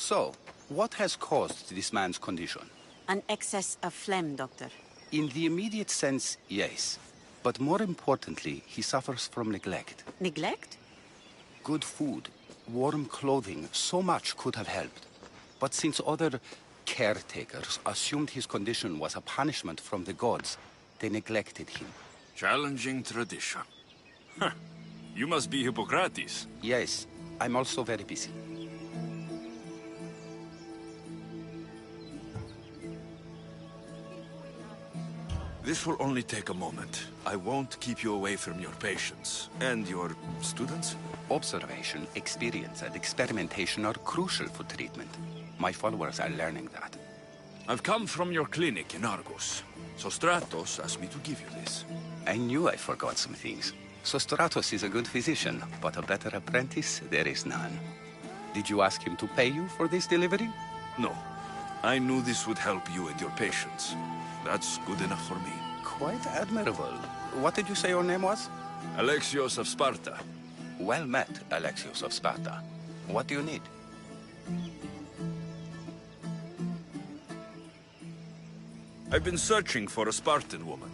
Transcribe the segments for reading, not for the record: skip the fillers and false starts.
So, what has caused this man's condition? An excess of phlegm, Doctor. In the immediate sense, yes. But more importantly, he suffers from neglect. Neglect? Good food, warm clothing, so much could have helped. But since other caretakers assumed his condition was a punishment from the gods, they neglected him. Challenging tradition. Huh. You must be Hippocrates. Yes, I'm also very busy. This will only take a moment. I won't keep you away from your patients. And your students? Observation, experience, and experimentation are crucial for treatment. My followers are learning that. I've come from your clinic in Argos. So Stratos asked me to give you this. I knew I forgot some things. So Stratos is a good physician, but a better apprentice, there is none. Did you ask him to pay you for this delivery? No. I knew this would help you and your patients. That's good enough for me. Quite admirable. What did you say your name was? Alexios of Sparta. Well met, Alexios of Sparta. What do you need? I've been searching for a Spartan woman.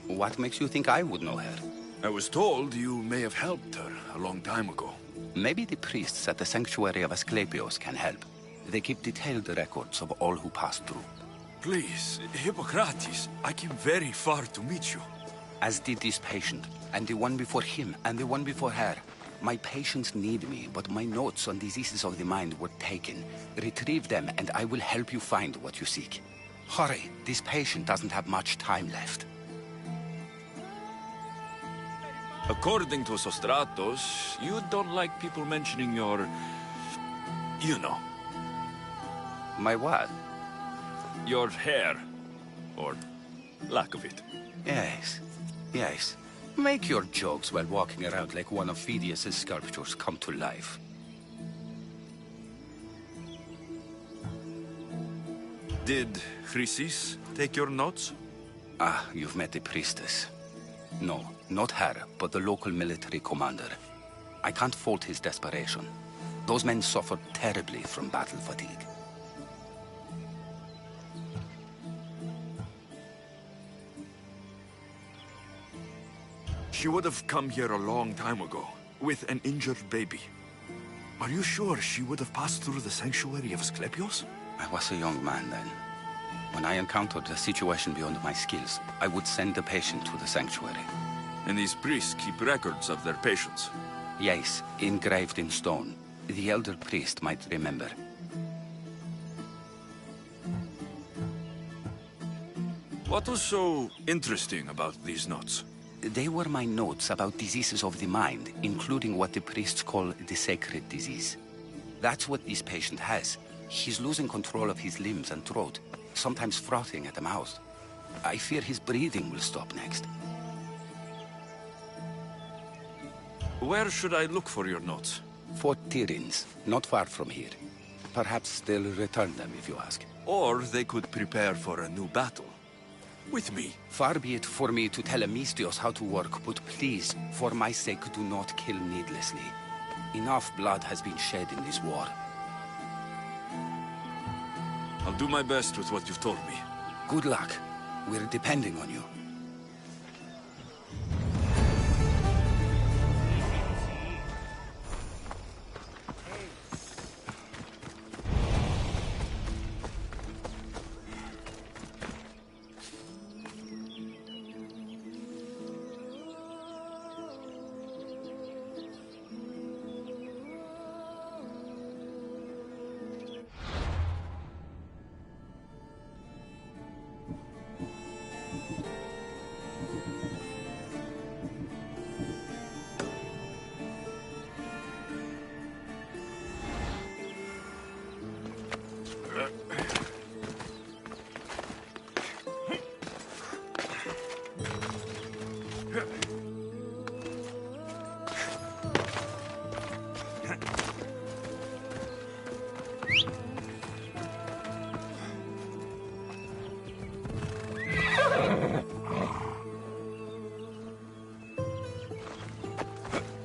What makes you think I would know her? I was told you may have helped her a long time ago. Maybe the priests at the sanctuary of Asclepios can help. They keep detailed records of all who passed through. Please, Hippocrates, I came very far to meet you. As did this patient, and the one before him, and the one before her. My patients need me, but my notes on diseases of the mind were taken. Retrieve them, and I will help you find what you seek. Hurry, this patient doesn't have much time left. According to Sostratos, you don't like people mentioning your... you know. My what? Your hair. Or lack of it. Yes, yes. Make your jokes while walking around like one of Phidias' sculptures come to life. Did Chrysis take your notes? Ah, you've met the priestess. No, not her, but the local military commander. I can't fault his desperation. Those men suffered terribly from battle fatigue. She would have come here a long time ago, with an injured baby. Are you sure she would have passed through the sanctuary of Asclepios? I was a young man then. When I encountered a situation beyond my skills, I would send the patient to the sanctuary. And these priests keep records of their patients? Yes, engraved in stone. The elder priest might remember. What was so interesting about these notes? They were my notes about diseases of the mind, including what the priests call the sacred disease. That's what this patient has. He's losing control of his limbs and throat, sometimes frothing at the mouth. I fear his breathing will stop next. Where should I look for your notes? Fort Tyrins, not far from here. Perhaps they'll return them if you ask. Or they could prepare for a new battle. With me. Far be it for me to tell Amistios how to work, but please, for my sake, do not kill needlessly. Enough blood has been shed in this war. I'll do my best with what you've told me. Good luck. We're depending on you.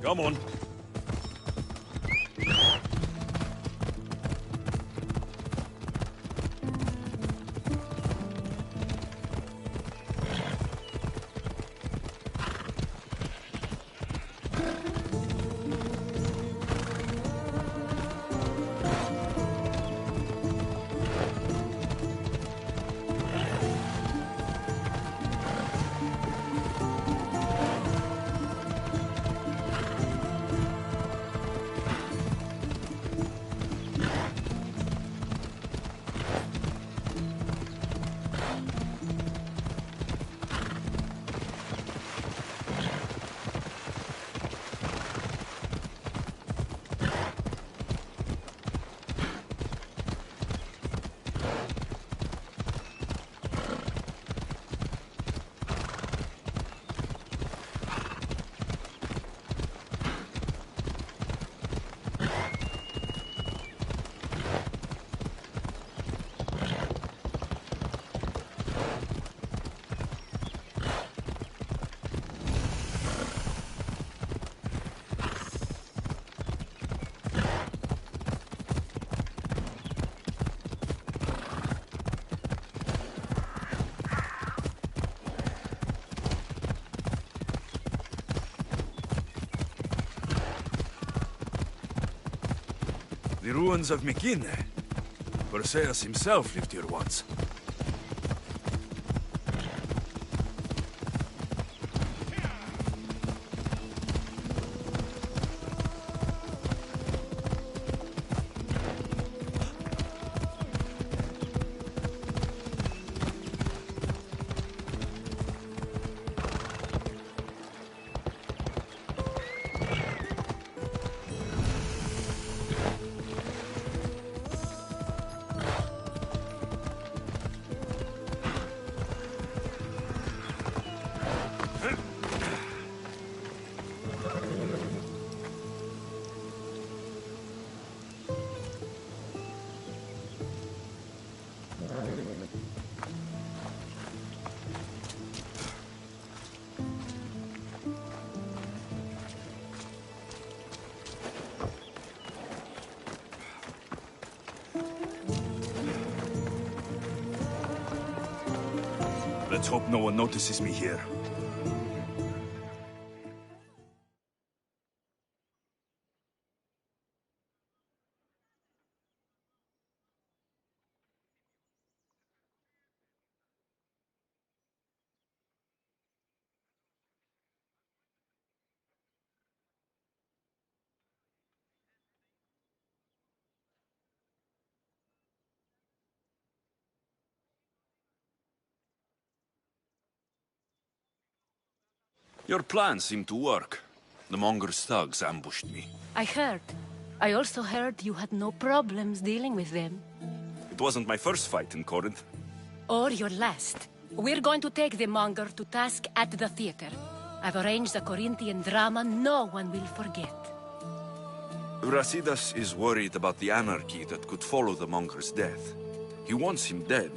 Come on. The ruins of Mekin. Perseus himself lived here once. Let's hope no one notices me here. Your plan seemed to work. The Monger's thugs ambushed me. I heard. I also heard you had no problems dealing with them. It wasn't my first fight in Corinth. Or your last. We're going to take the Monger to task at the theater. I've arranged a Corinthian drama no one will forget. Brasidas is worried about the anarchy that could follow the Monger's death. He wants him dead,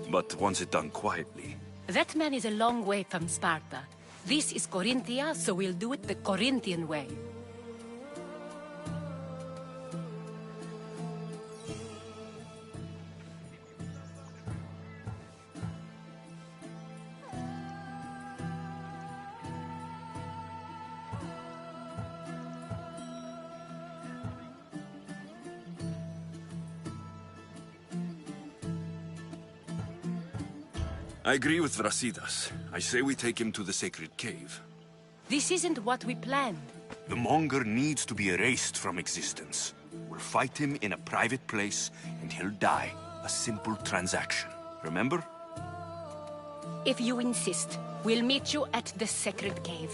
but wants it done quietly. That man is a long way from Sparta. This is Corinthia, so we'll do it the Corinthian way. I agree with Brasidas. I say we take him to the sacred cave. This isn't what we planned. The Monger needs to be erased from existence. We'll fight him in a private place, and he'll die. A simple transaction. Remember? If you insist, we'll meet you at the sacred cave.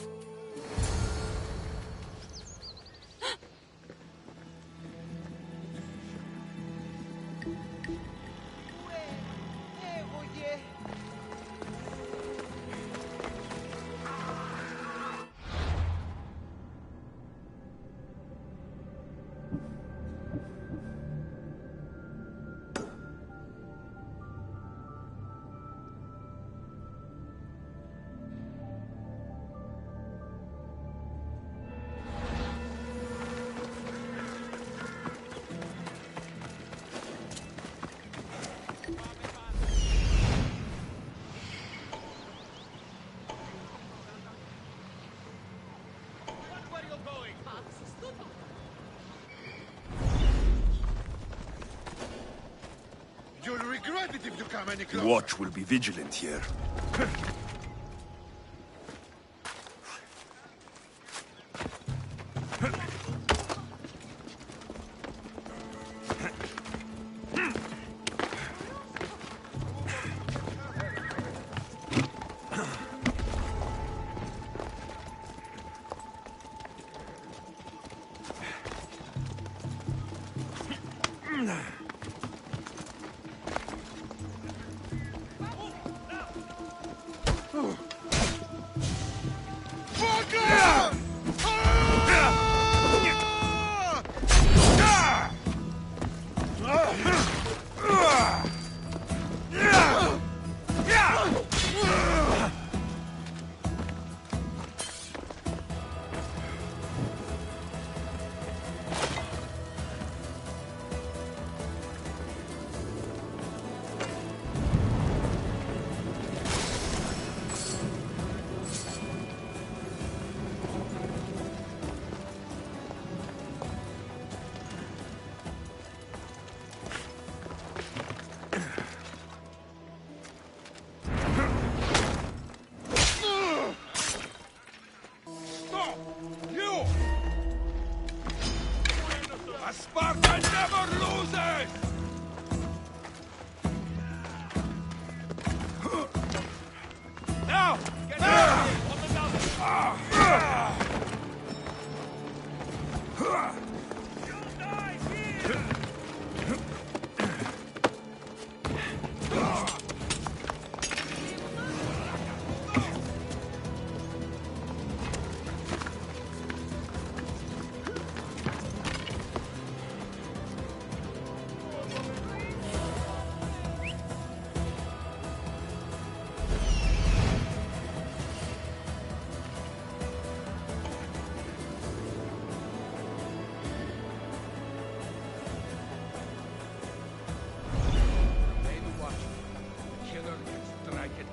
You'll regret it if you come any The closer. watch will be vigilant here.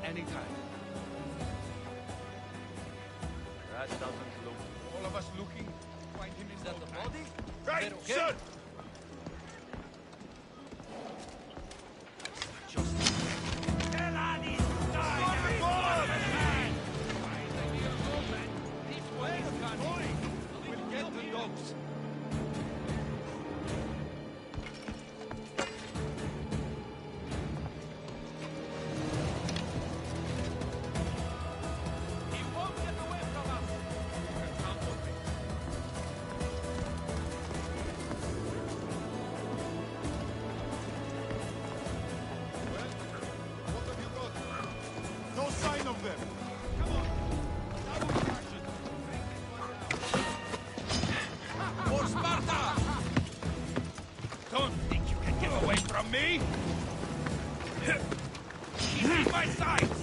anytime. That doesn't look... All of us looking. Find him in that the body? Right, Okay. sir! No sign of them. Come on. Double action. For Sparta! Don't think you can get away from me! She's in my sights!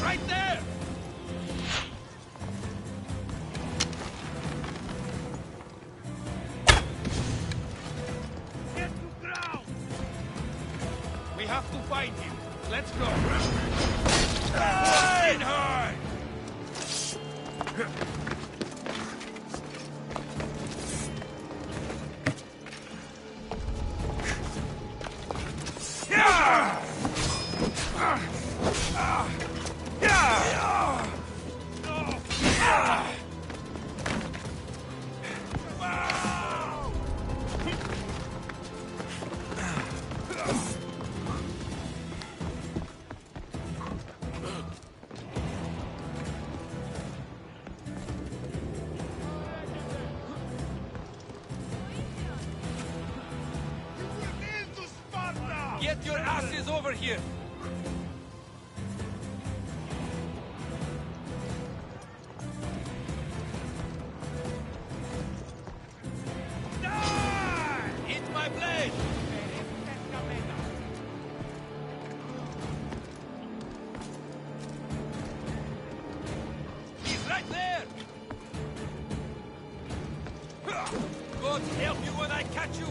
Right there! Get to ground! We have to find him. Let's go. In her! Into Sparta! Get your asses over here! Die! Eat my blade! He's right there! God help you when I catch you!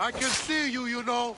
I can see you, you know.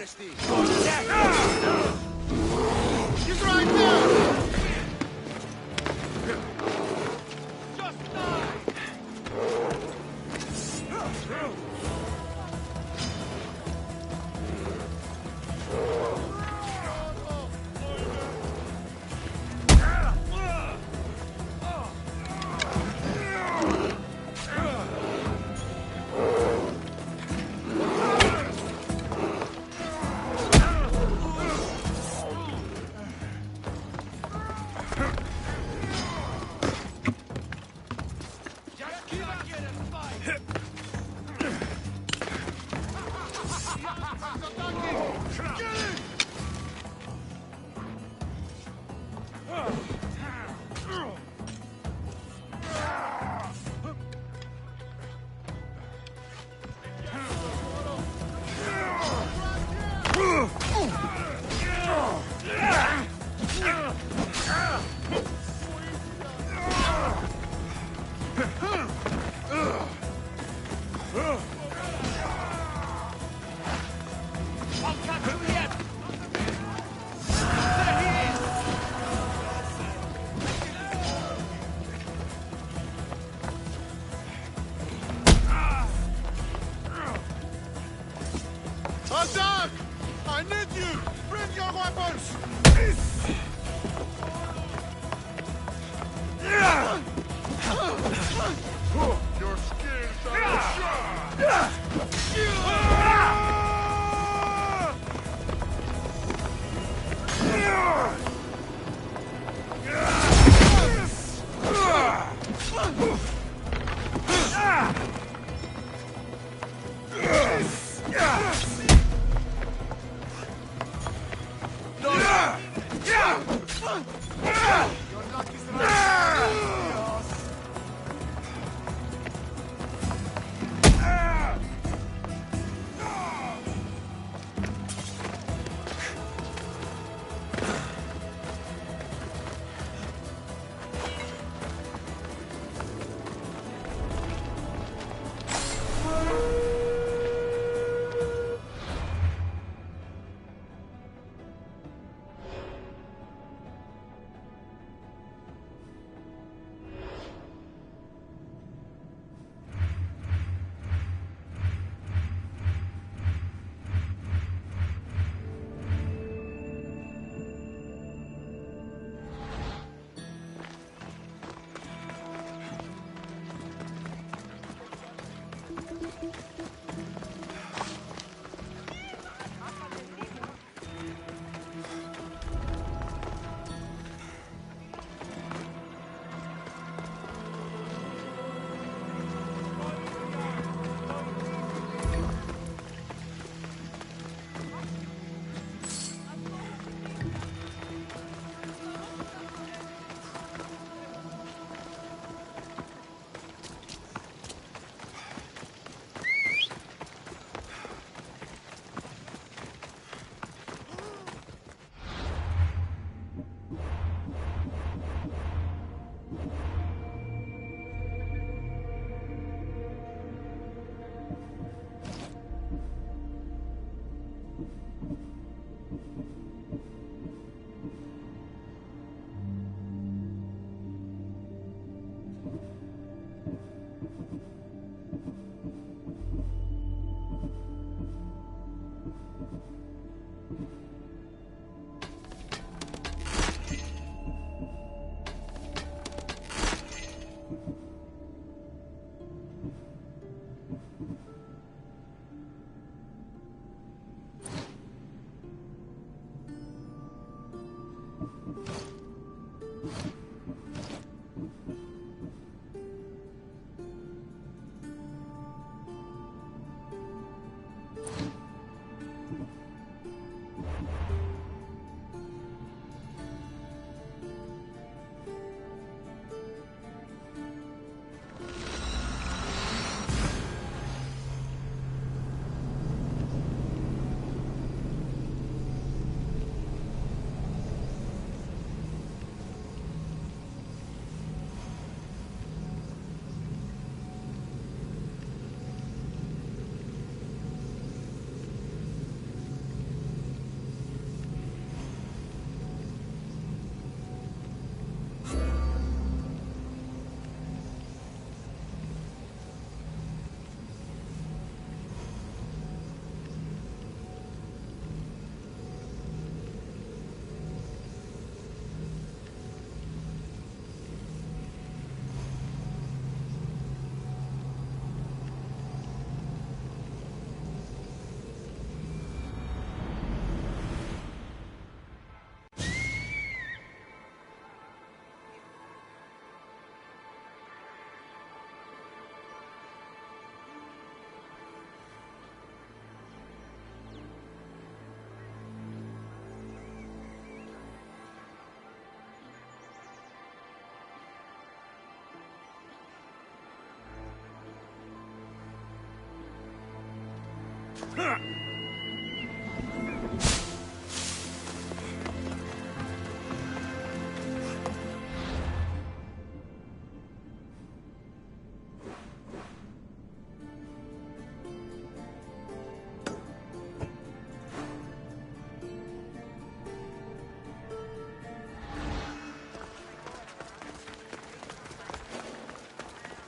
Odyssey! He's right there! Just die! Attack! I need you! Bring your weapons! Your skills are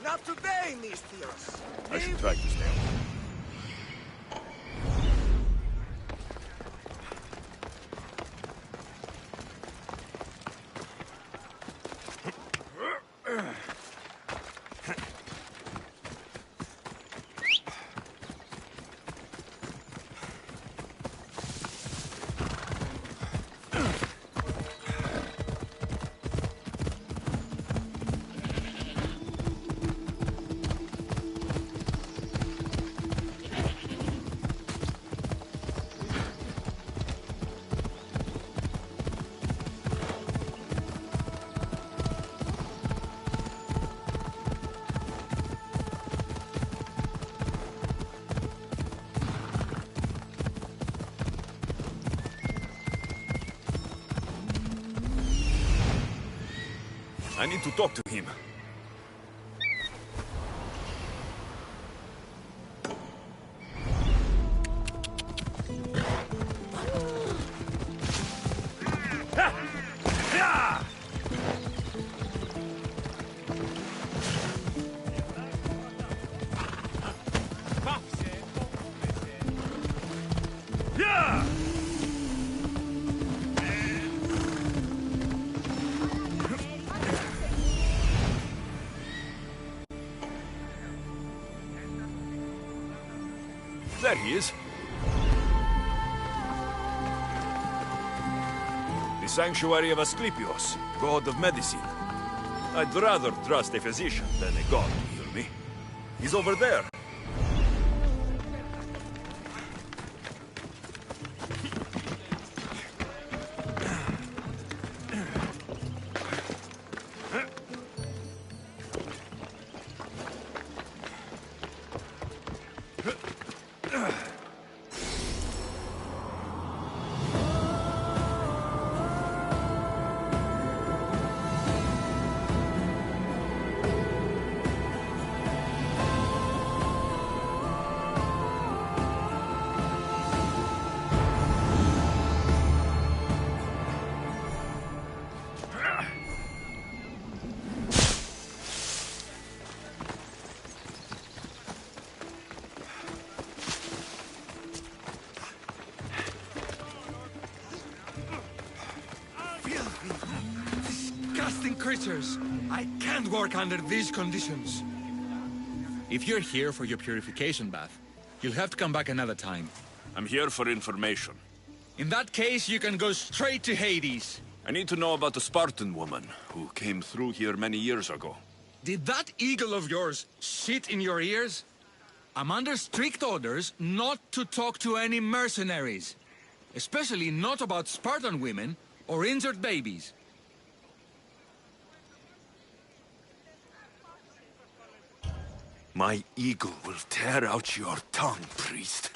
Not today, Mistios. I should try to stay away. I need to talk to him. There he is. The Sanctuary of Asclepios, god of medicine. I'd rather trust a physician than a god to heal me. He's over there. Disgusting creatures! I can't work under these conditions. If you're here for your purification bath, you'll have to come back another time. I'm here for information. In that case, you can go straight to Hades. I need to know about the Spartan woman who came through here many years ago. Did that eagle of yours shit in your ears? I'm under strict orders not to talk to any mercenaries. Especially not about Spartan women or injured babies. My eagle will tear out your tongue, priest.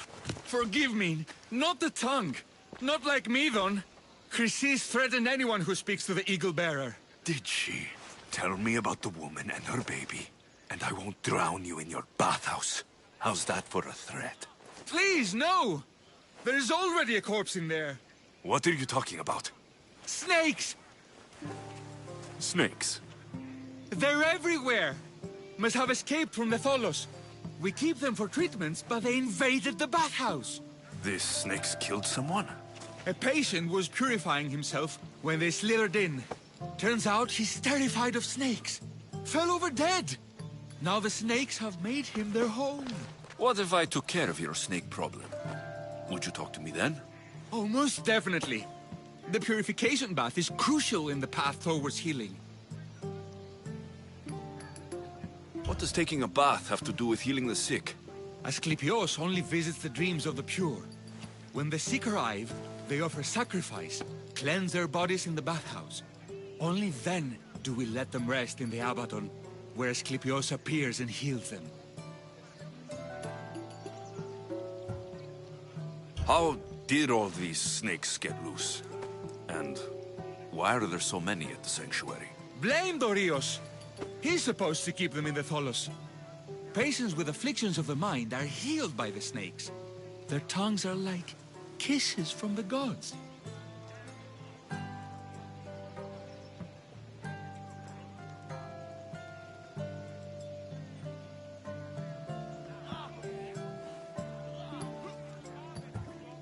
Forgive me, not the tongue. Not like me, Don. Chrysis threatened anyone who speaks to the eagle bearer. Did she? Tell me about the woman and her baby, and I won't drown you in your bathhouse. How's that for a threat? Please, no! There's already a corpse in there. What are you talking about? Snakes! Snakes? They're everywhere! Must have escaped from the Tholos. We keep them for treatments, but they invaded the bathhouse. These snakes killed someone? A patient was purifying himself when they slithered in. Turns out he's terrified of snakes. Fell over dead. Now the snakes have made him their home. What if I took care of your snake problem? Would you talk to me then? Oh, most definitely. The purification bath is crucial in the path towards healing. What does taking a bath have to do with healing the sick? Asclepios only visits the dreams of the pure. When the sick arrive, they offer sacrifice, cleanse their bodies in the bathhouse. Only then do we let them rest in the Abaddon, where Asclepios appears and heals them. How did all these snakes get loose? And why are there so many at the sanctuary? Blame Dorios! He's supposed to keep them in the Tholos. Patients with afflictions of the mind are healed by the snakes. Their tongues are like kisses from the gods.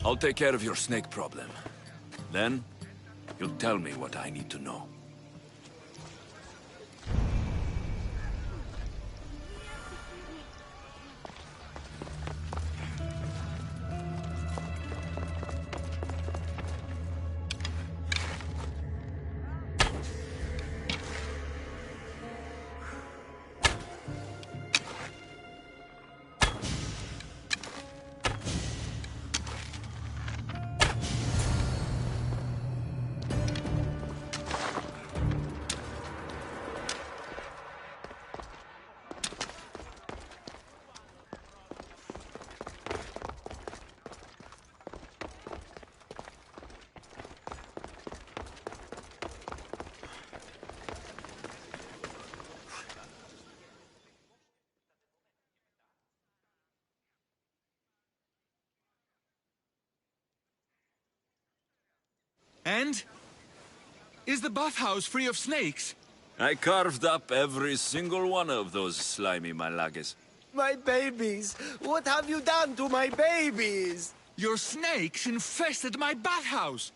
I'll take care of your snake problem. Then, you'll tell me what I need to know. And? Is the bathhouse free of snakes? I carved up every single one of those slimy malagas. My babies! What have you done to my babies? Your snakes infested my bathhouse!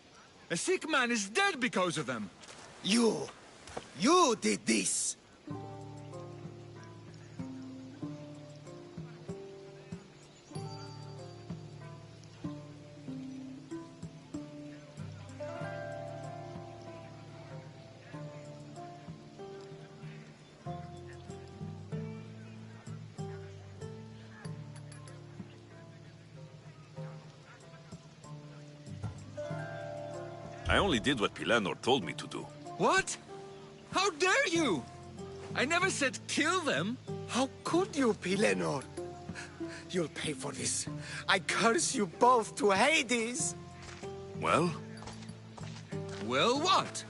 A sick man is dead because of them! You did this! I only did what Pilanor told me to do. What? How dare you? I never said kill them. How could you, Pilenor? You'll pay for this. I curse you both to Hades! Well? Well, what?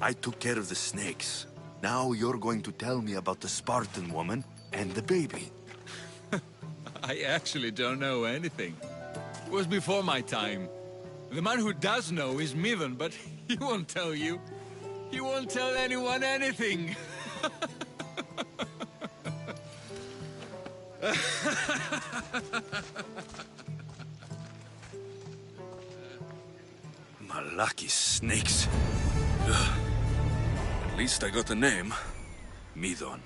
I took care of the snakes. Now you're going to tell me about the Spartan woman and the baby. I actually don't know anything. It was before my time. The man who does know is Midon, but he won't tell you. He won't tell anyone anything. Malaki snakes. Ugh. At least I got a name. Midon.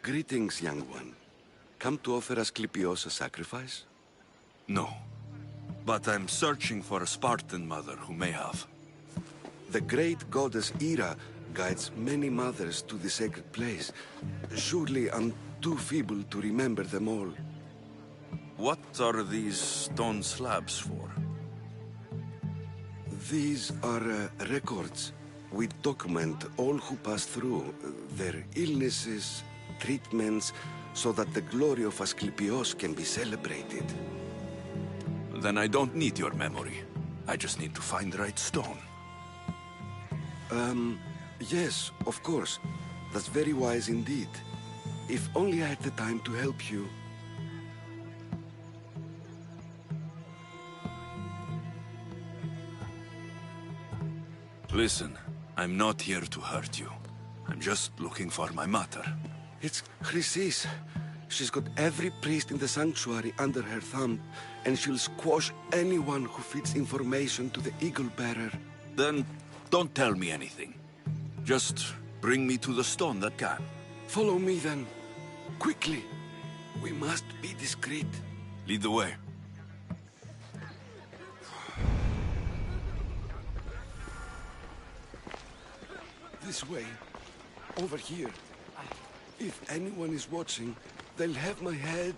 Greetings, young one. Come to offer Asclepios a sacrifice? No. But I'm searching for a Spartan mother who may have. The great goddess Hera guides many mothers to the sacred place. Surely I'm too feeble to remember them all. What are these stone slabs for? These are records. We document all who pass through, their illnesses, treatments, so that the glory of Asclepios can be celebrated. Then I don't need your memory. I just need to find the right stone. Yes, of course. That's very wise indeed. If only I had the time to help you. Listen, I'm not here to hurt you. I'm just looking for my mother. It's Chrysis. She's got every priest in the sanctuary under her thumb, and she'll squash anyone who feeds information to the Eagle Bearer. Then don't tell me anything. Just bring me to the stone that can. Follow me then. Quickly. We must be discreet. Lead the way. This way. Over here. If anyone is watching, they'll have my head.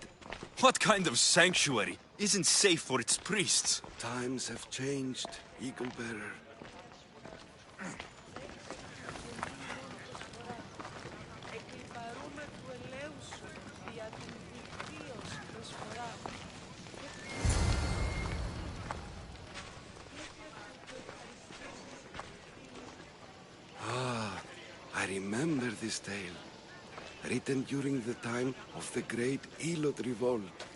What kind of sanctuary isn't safe for its priests? Times have changed, Eagle Bearer. I remember this tale, written during the time of the great Elot Revolt.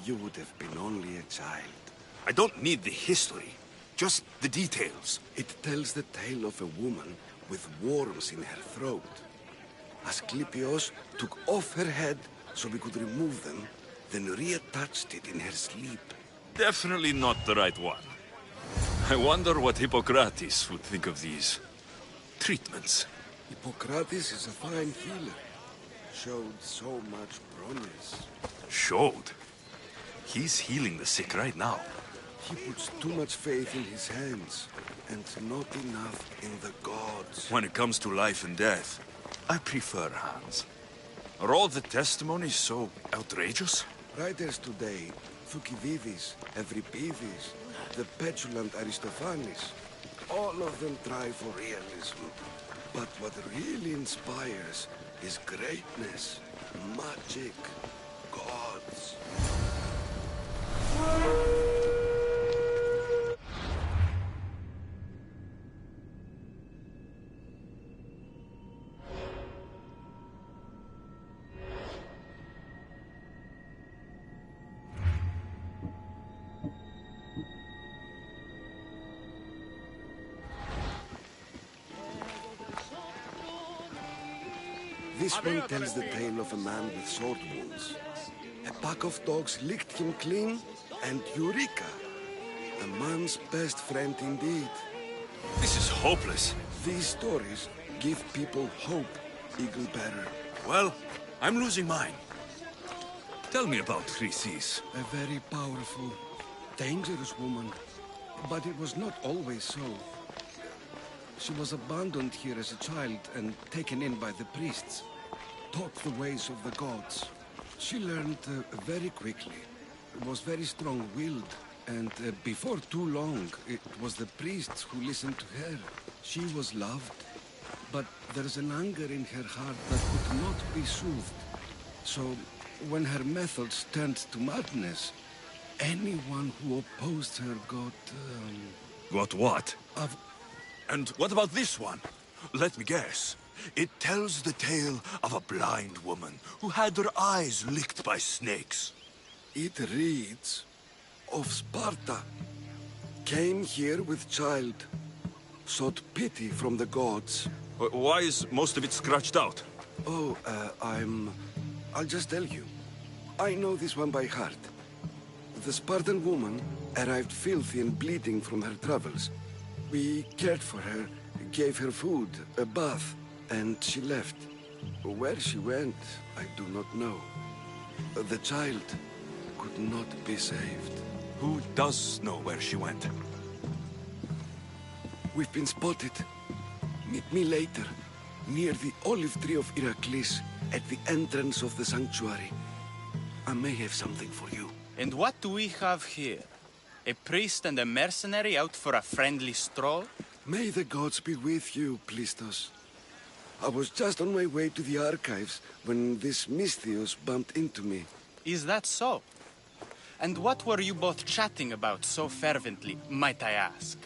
You would have been only a child. I don't need the history, just the details. It tells the tale of a woman with worms in her throat. Asclepios took off her head so we could remove them, then reattached it in her sleep. Definitely not the right one. I wonder what Hippocrates would think of these treatments. Hippocrates is a fine healer. Showed so much promise. Showed? He's healing the sick right now. He puts too much faith in his hands, and not enough in the gods. When it comes to life and death, I prefer hands. Are all the testimonies so outrageous? Writers today, Thucydides, Euripides, the petulant Aristophanes, all of them try for realism. But what really inspires is greatness, magic, gods. This one tells the tale of a man with sword wounds. A pack of dogs licked him clean, and Eureka! A man's best friend indeed. This is hopeless. These stories give people hope, Eagle Bearer. Well, I'm losing mine. Tell me about Chrysis. A very powerful, dangerous woman. But it was not always so. She was abandoned here as a child and taken in by the priests. Taught the ways of the gods. She learned very quickly. Was very strong-willed. And before too long, it was the priests who listened to her. She was loved. But there's an anger in her heart that could not be soothed. So, when her methods turned to madness, anyone who opposed her got... Got what? And what about this one? Let me guess. It tells the tale of a blind woman who had her eyes licked by snakes. It reads of Sparta. Came here with child. Sought pity from the gods. Why is most of it scratched out? Oh, I'll just tell you. I know this one by heart. The Spartan woman arrived filthy and bleeding from her travels. We cared for her, gave her food, a bath, and she left. Where she went, I do not know. The child could not be saved. Who does know where she went? We've been spotted. Meet me later, near the olive tree of Heracles, at the entrance of the sanctuary. I may have something for you. And what do we have here? A priest and a mercenary out for a friendly stroll? May the gods be with you, Plistos. I was just on my way to the archives when this Misthios bumped into me. Is that so? And what were you both chatting about so fervently, might I ask?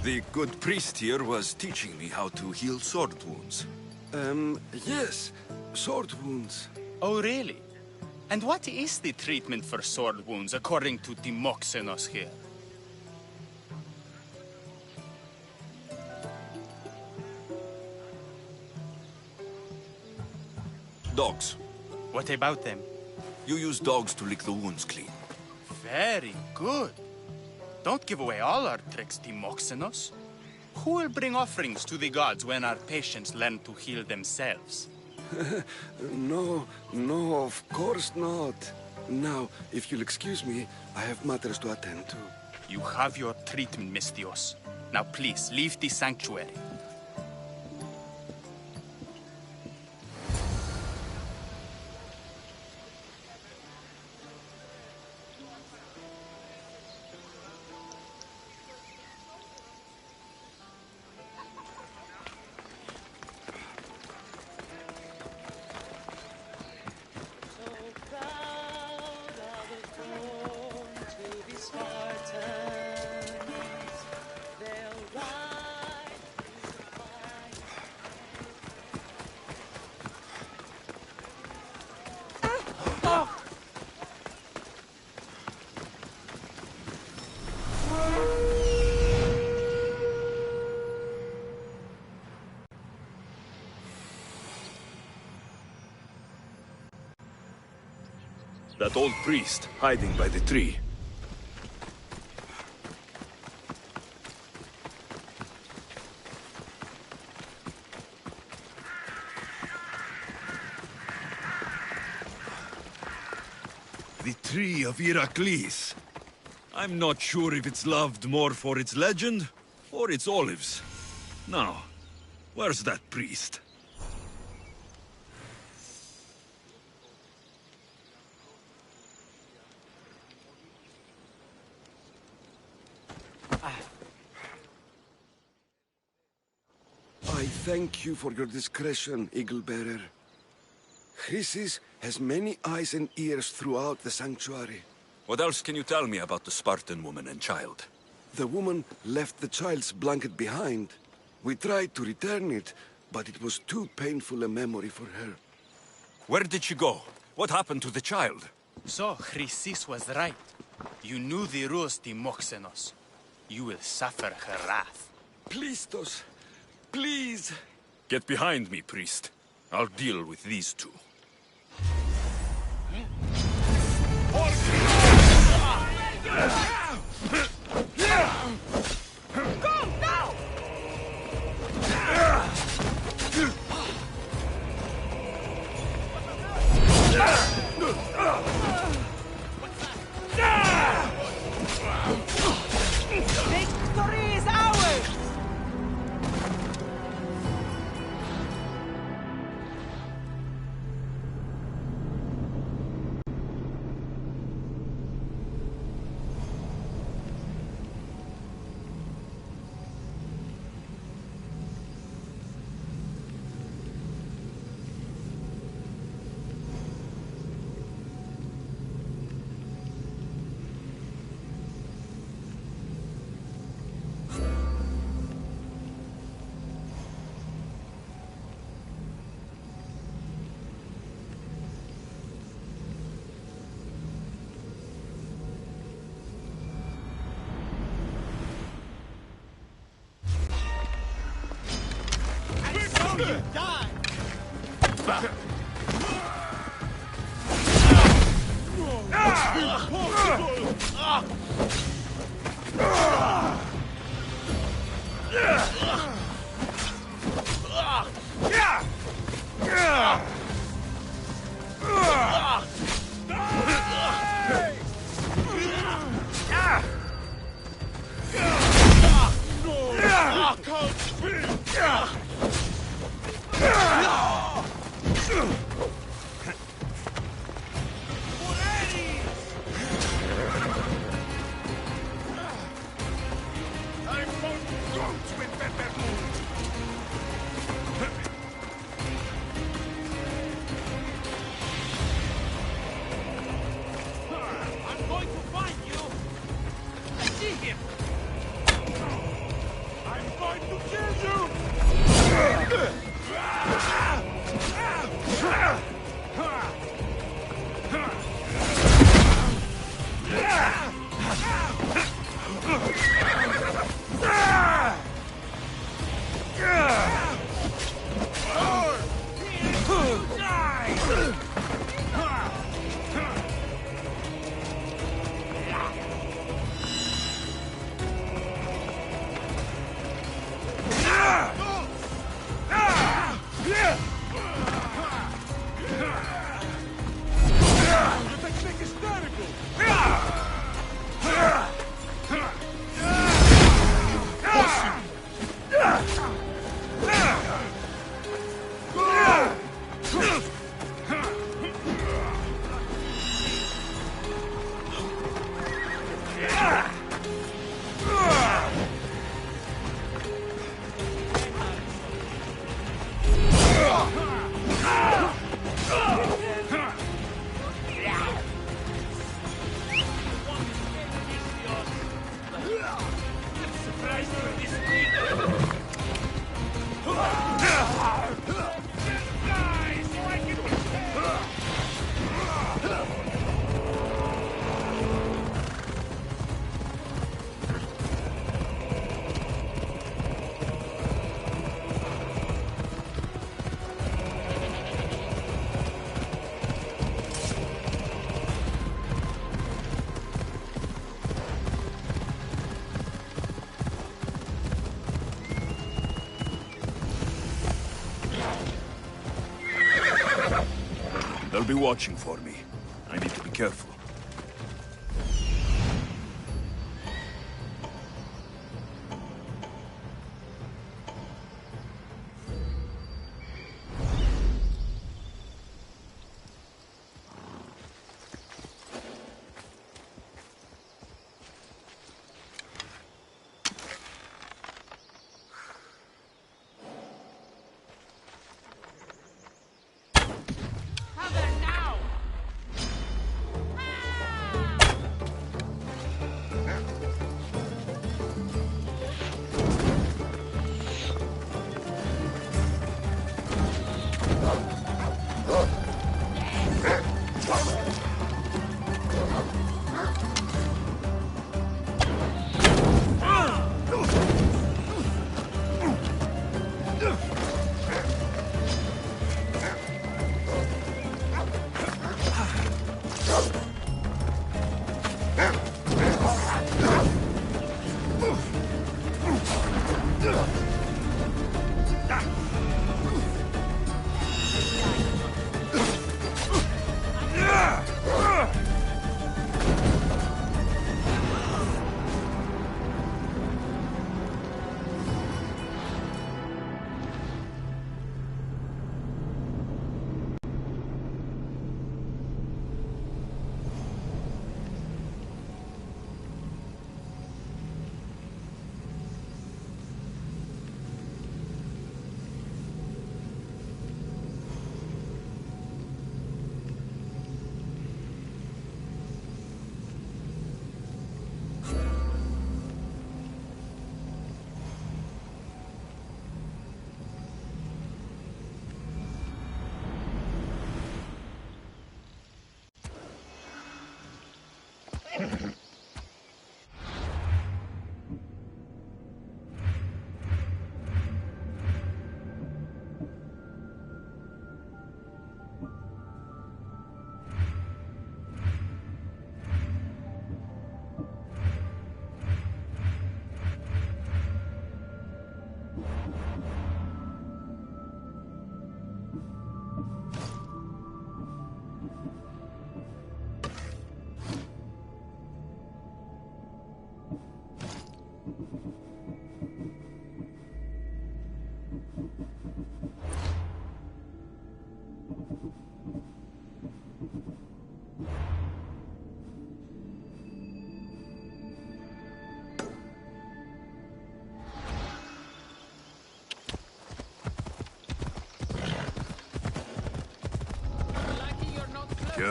The good priest here was teaching me how to heal sword wounds. Yes. Sword wounds. Oh, really? And what is the treatment for sword wounds according to Timoxenos here? Dogs. What about them? You use dogs to lick the wounds clean. Very good. Don't give away all our tricks, Timoxenos. Who will bring offerings to the gods when our patients learn to heal themselves? No, of course not. Now, if you'll excuse me, I have matters to attend to. You have your treatment, Misthios. Now please, leave the sanctuary. That old priest, hiding by the tree. The tree of Heracles. I'm not sure if it's loved more for its legend or its olives. Now, where's that priest? I thank you for your discretion, Eagle-bearer. Chrysis has many eyes and ears throughout the sanctuary. What else can you tell me about the Spartan woman and child? The woman left the child's blanket behind. We tried to return it, but it was too painful a memory for her. Where did she go? What happened to the child? So, Chrysis was right. You knew the rules, Timoxenos. You will suffer her wrath. Plistos, please! Get behind me, priest. I'll deal with these two. Victory is ours! You die! I'm going to find you! I see him! I'm going to kill you! The technique is terrible! They'll be watching for me. I need to be careful. Cover now!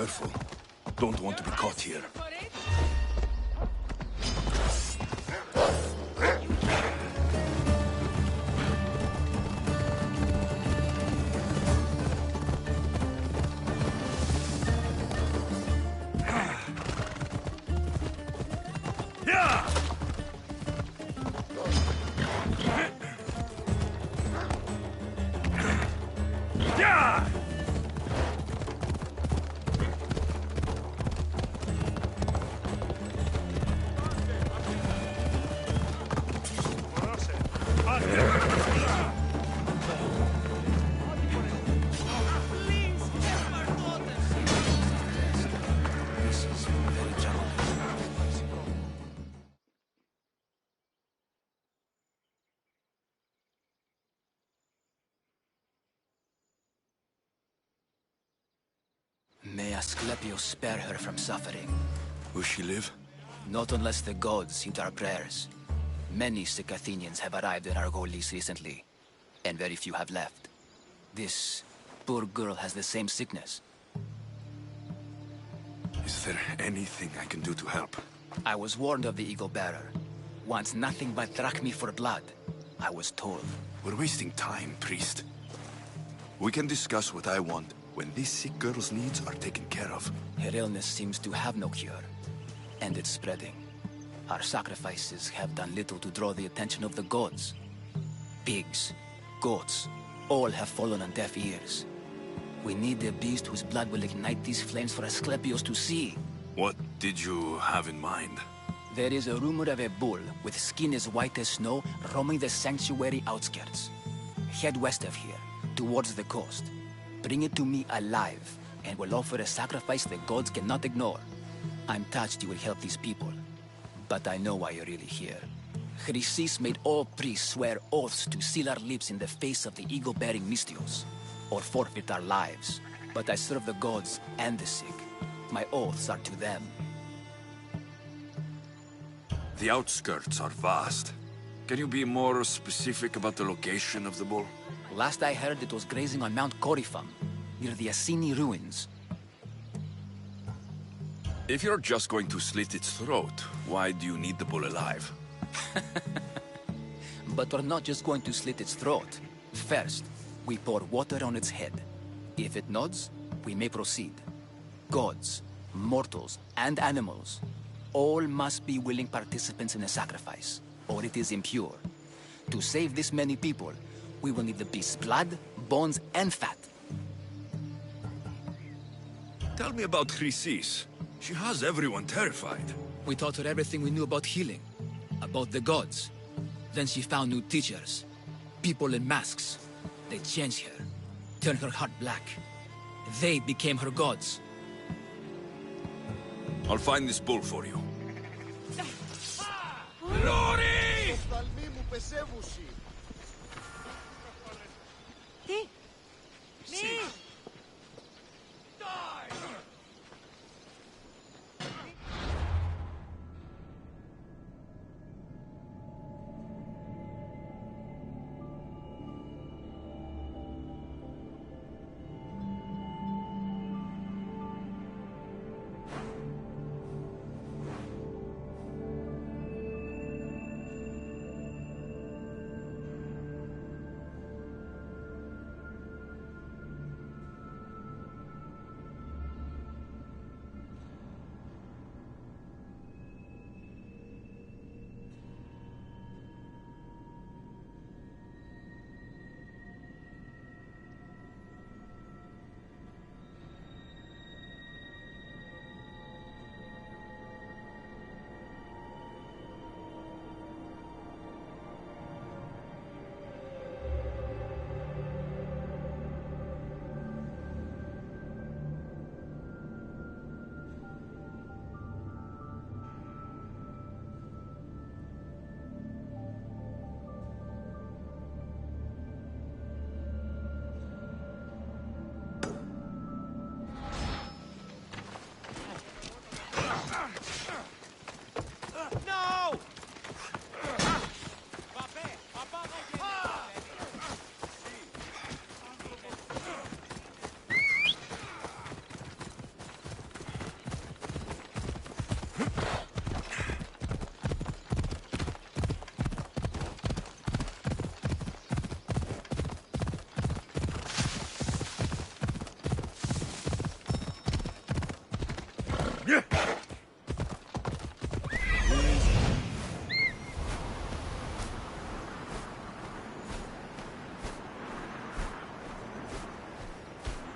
Careful. Don't want to be caught here. May Asclepius spare her from suffering. Will she live? Not unless the gods heed our prayers. Many sick Athenians have arrived in Argolis recently, and very few have left. This poor girl has the same sickness. Is there anything I can do to help? I was warned of the Eagle Bearer. Wants nothing but drachmi for blood, I was told. We're wasting time, priest. We can discuss what I want when this sick girl's needs are taken care of. Her illness seems to have no cure, and it's spreading. Our sacrifices have done little to draw the attention of the gods. Pigs, goats, all have fallen on deaf ears. We need a beast whose blood will ignite these flames for Asclepius to see. What did you have in mind? There is a rumor of a bull with skin as white as snow roaming the sanctuary outskirts. Head west of here, towards the coast. Bring it to me alive, and we'll offer a sacrifice the gods cannot ignore. I'm touched you will help these people, but I know why you're really here. Chrysis made all priests swear oaths to seal our lips in the face of the eagle-bearing Mystios, or forfeit our lives. But I serve the gods and the sick. My oaths are to them. The outskirts are vast. Can you be more specific about the location of the bull? Last I heard, it was grazing on Mount Corifum, near the Assini ruins. If you're just going to slit its throat, why do you need the bull alive? But we're not just going to slit its throat. First, we pour water on its head. If it nods, we may proceed. Gods, mortals, and animals, all must be willing participants in the sacrifice, or it is impure. To save this many people, we will need the beast's blood, bones, and fat. Tell me about Chrysis. She has everyone terrified. We taught her everything we knew about healing, about the gods. Then she found new teachers, people in masks. They changed her, turned her heart black. They became her gods. I'll find this bull for you. Glory! Τι?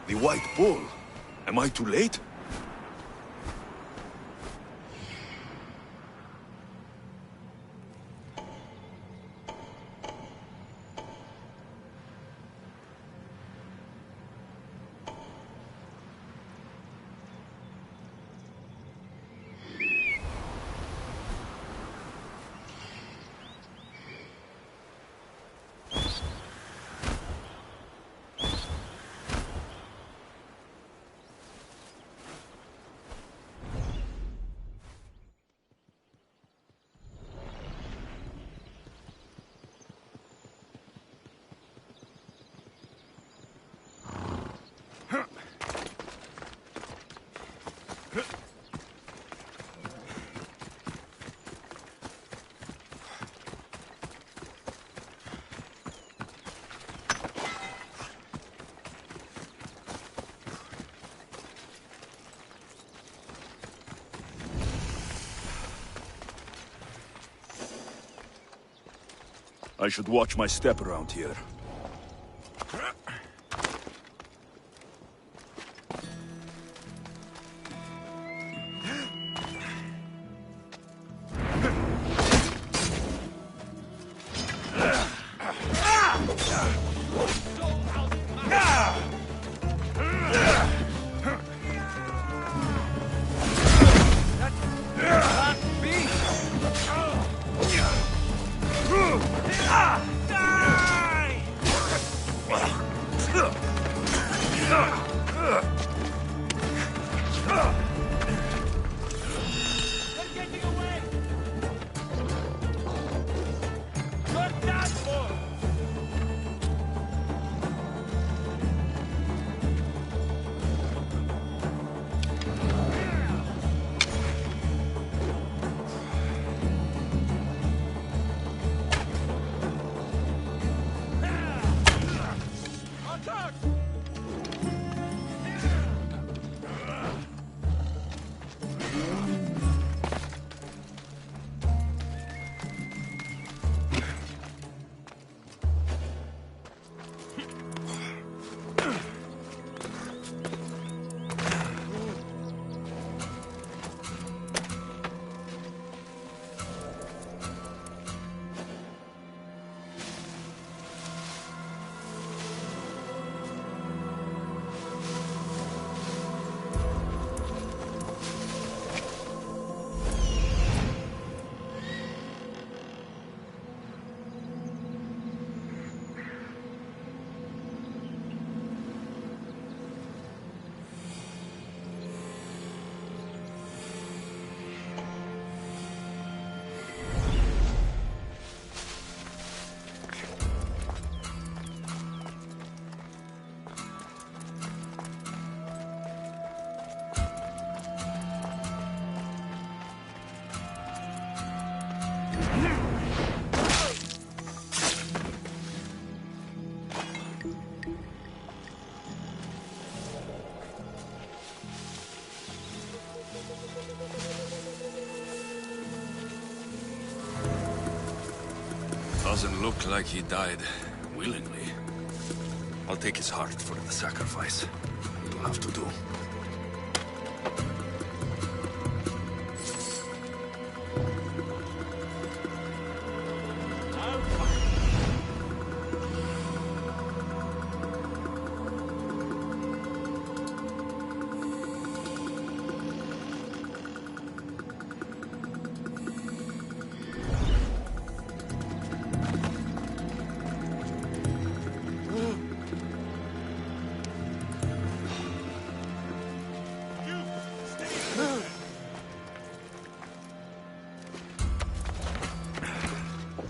The White Bull. Am I too late? I should watch my step around here. Doesn't look like he died willingly. I'll take his heart for the sacrifice. It'll have to do.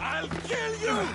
I'll kill you!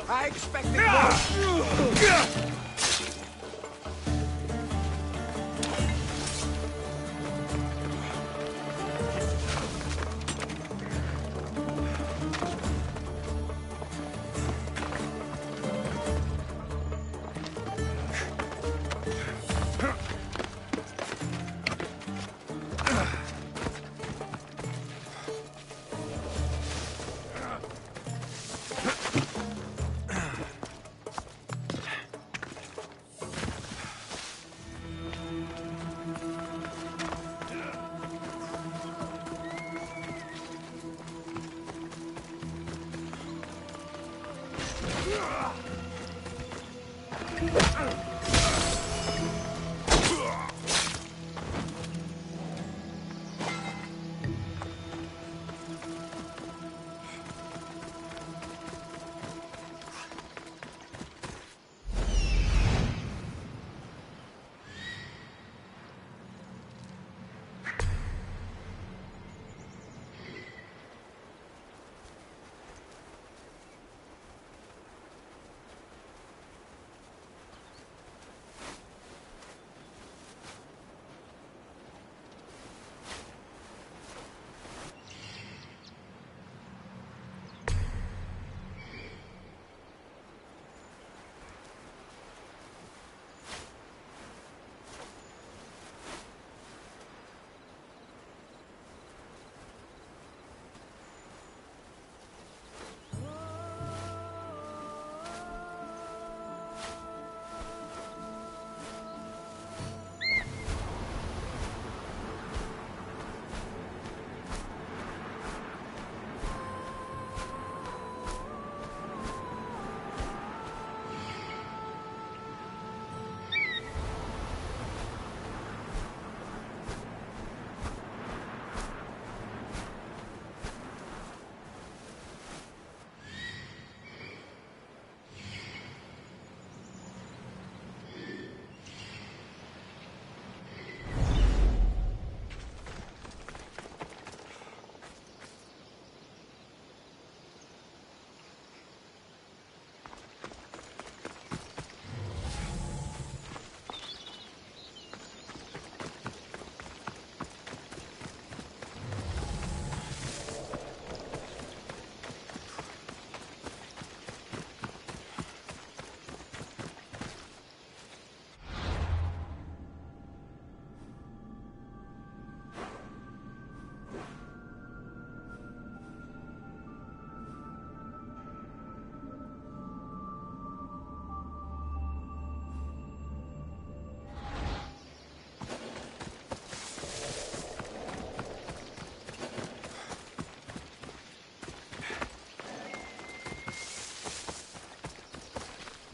I expected more.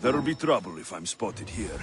There'll be trouble if I'm spotted here.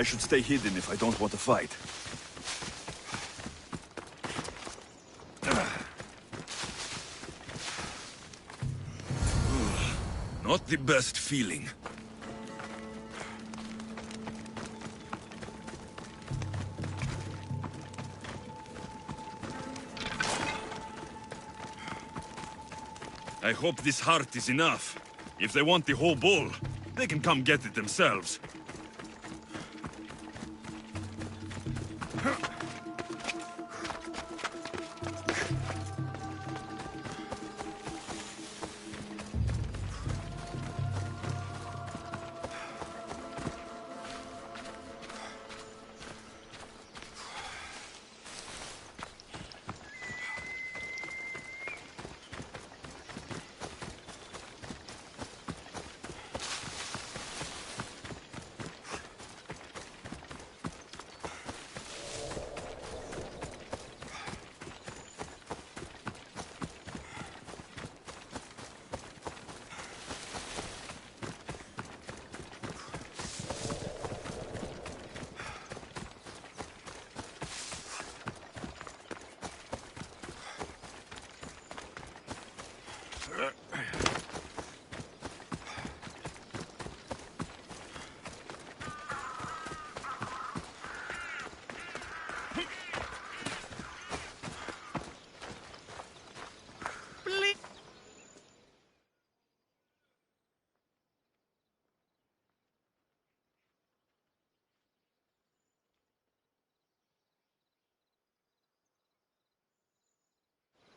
I should stay hidden if I don't want to fight. Not the best feeling. I hope this heart is enough. If they want the whole bull, they can come get it themselves.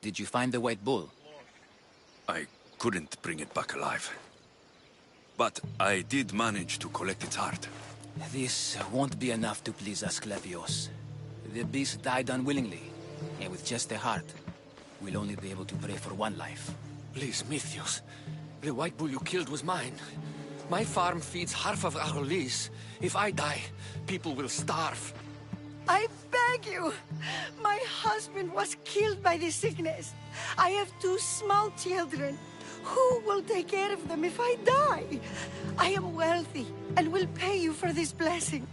Did you find the white bull? I couldn't bring it back alive. But I did manage to collect its heart. This won't be enough to please Asclepios. The beast died unwillingly. And with just a heart, we'll only be able to pray for one life. Please, Mythios. The white bull you killed was mine. My farm feeds half of Arolis. If I die, people will starve. I beg you! My husband was killed by the sickness. I have 2 small children. Who will take care of them if I die? I am wealthy and will pay you for this blessing.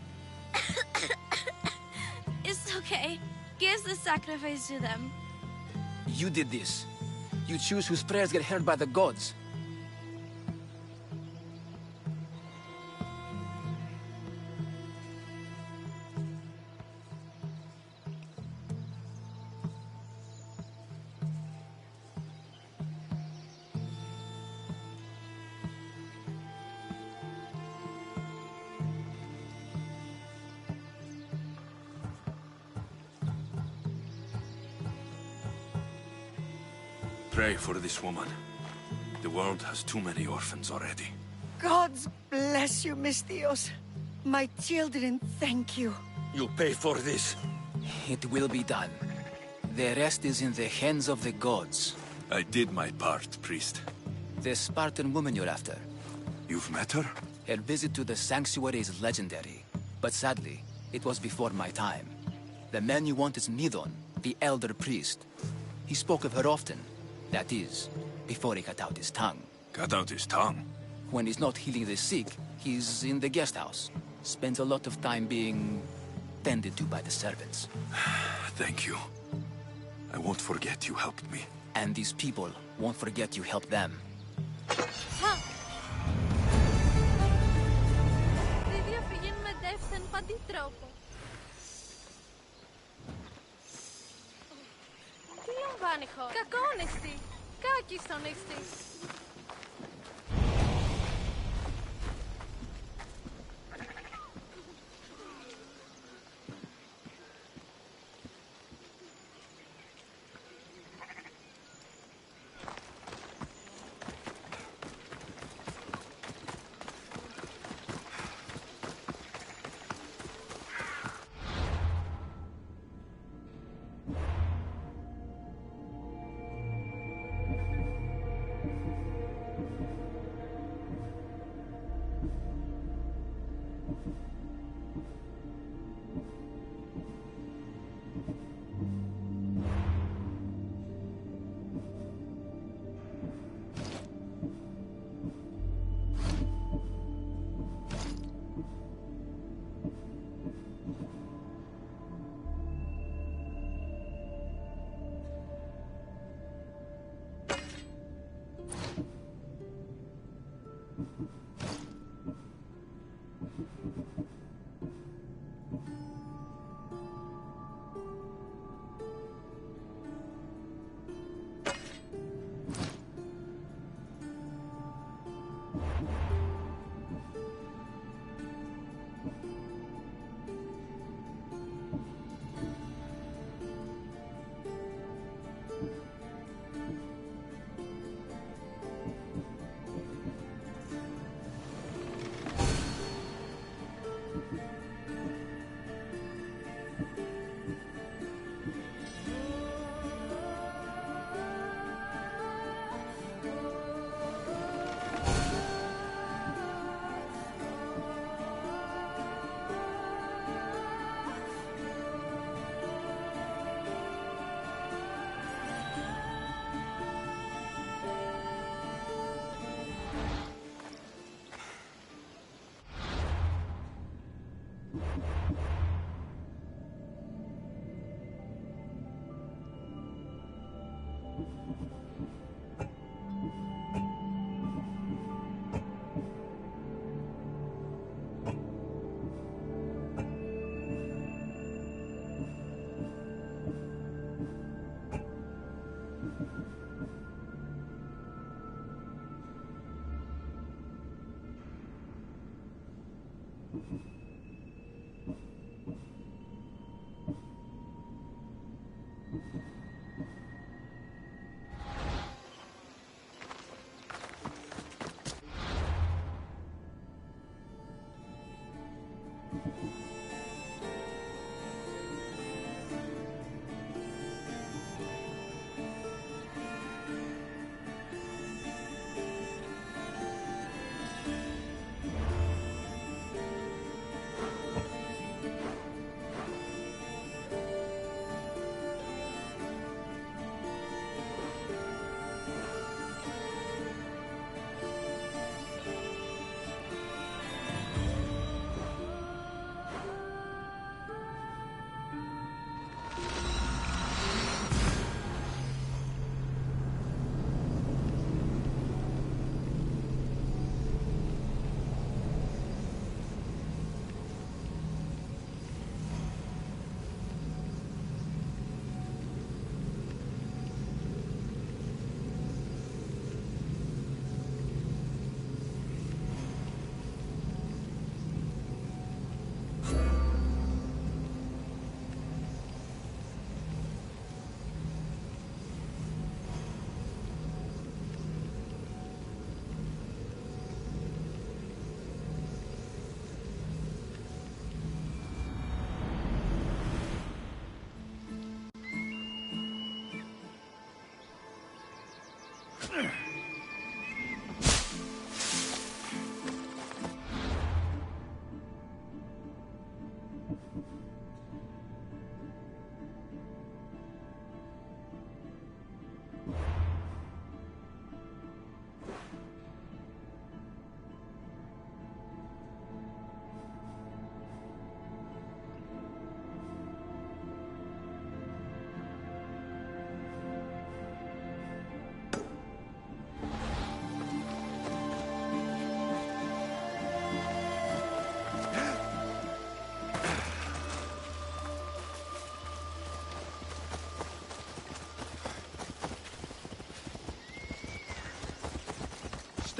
It's okay. Give the sacrifice to them. You did this. You choose whose prayers get heard by the gods. Pray for this woman. The world has too many orphans already. Gods bless you, Mythios. My children thank you. You'll pay for this. It will be done. The rest is in the hands of the gods. I did my part, priest. The Spartan woman you're after. You've met her? Her visit to the sanctuary is legendary. But sadly, it was before my time. The man you want is Nidon, the elder priest. He spoke of her often. That is, before he cut out his tongue. Cut out his tongue? When he's not healing the sick, he's in the guest house. Spends a lot of time being tended to by the servants. Thank you. I won't forget you helped me. And these people won't forget you helped them. Τι λαμβάνει χώρα? Κακόνιστη. Κάκιστονιστη.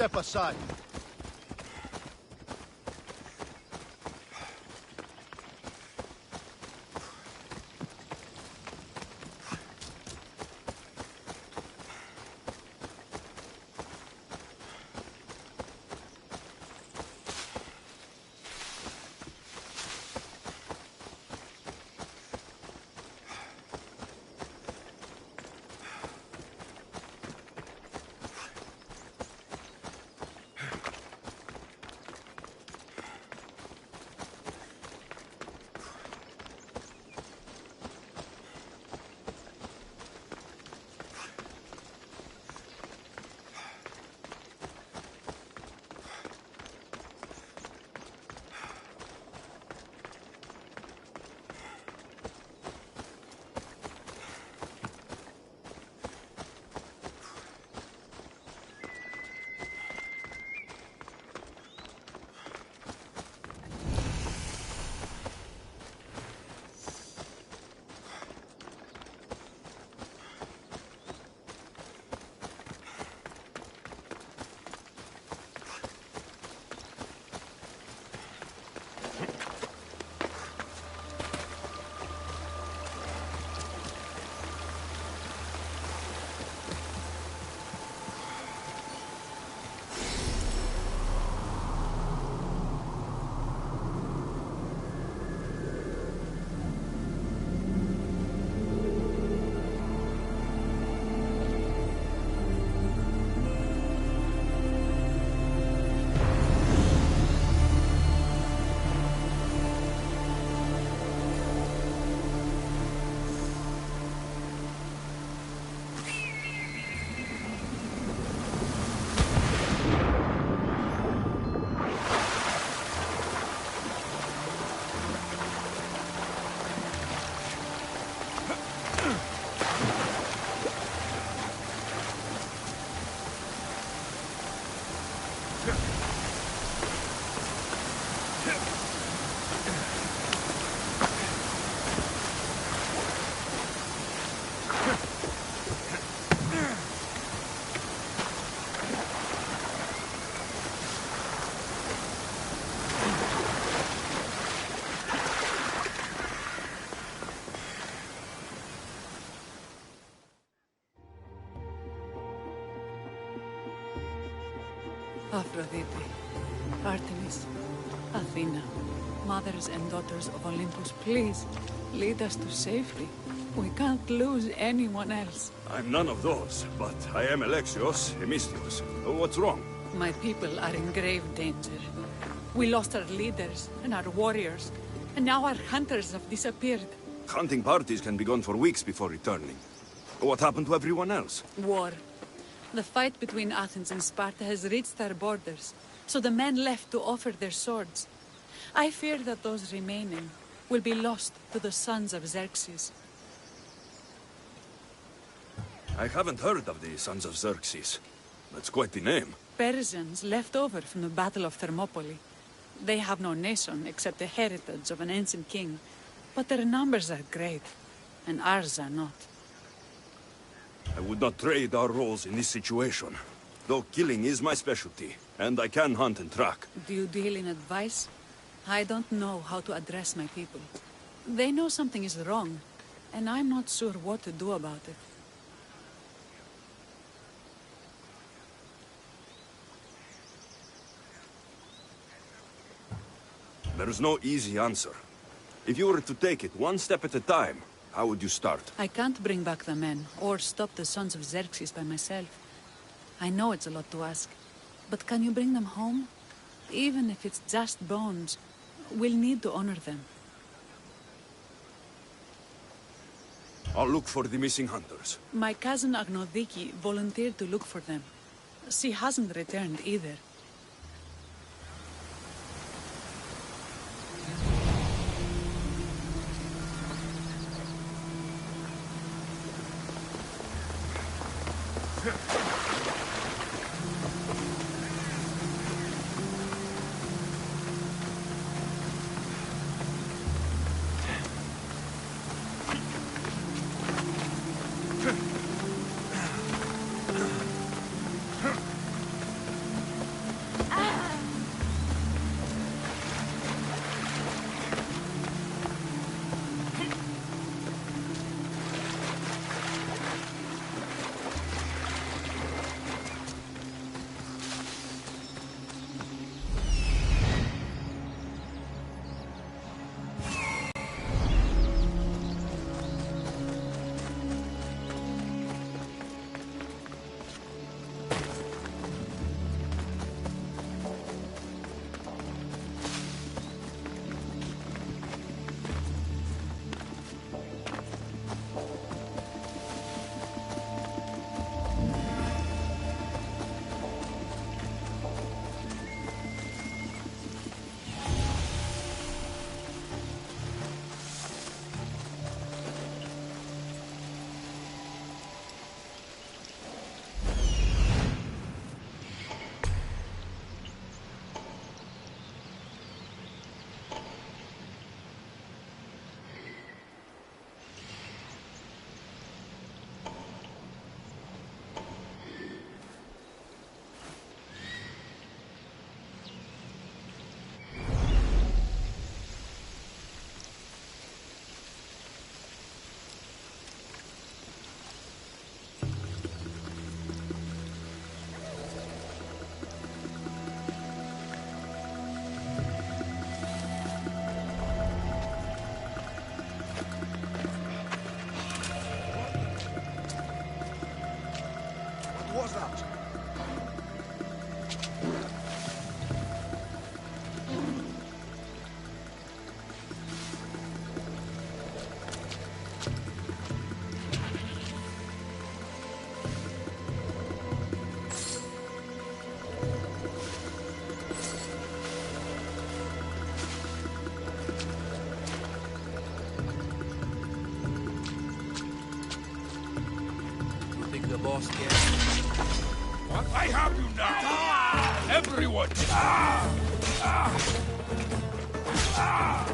Step aside. Aphrodite, Artemis, Athena, mothers and daughters of Olympus, please, lead us to safety. We can't lose anyone else. I'm none of those, but I am Alexios, Hemistios. What's wrong? My people are in grave danger. We lost our leaders and our warriors, and now our hunters have disappeared. Hunting parties can be gone for weeks before returning. What happened to everyone else? War. The fight between Athens and Sparta has reached our borders, so the men left to offer their swords. I fear that those remaining will be lost to the sons of Xerxes. I haven't heard of the Sons of Xerxes. That's quite the name. Persians left over from the Battle of Thermopylae. They have no nation except the heritage of an ancient king, but their numbers are great, and ours are not. I would not trade our roles in this situation. Though killing is my specialty, and I can hunt and track. Do you deal in advice? I don't know how to address my people. They know something is wrong, and I'm not sure what to do about it. There is no easy answer. If you were to take it one step at a time, how would you start? I can't bring back the men, or stop the sons of Xerxes by myself. I know it's a lot to ask, but can you bring them home? Even if it's just bones, we'll need to honor them. I'll look for the missing hunters. My cousin Agnodiki volunteered to look for them. She hasn't returned either. What was that? You think the boss cares? What? I have you now! Everyone! Ah! Ah! Ah!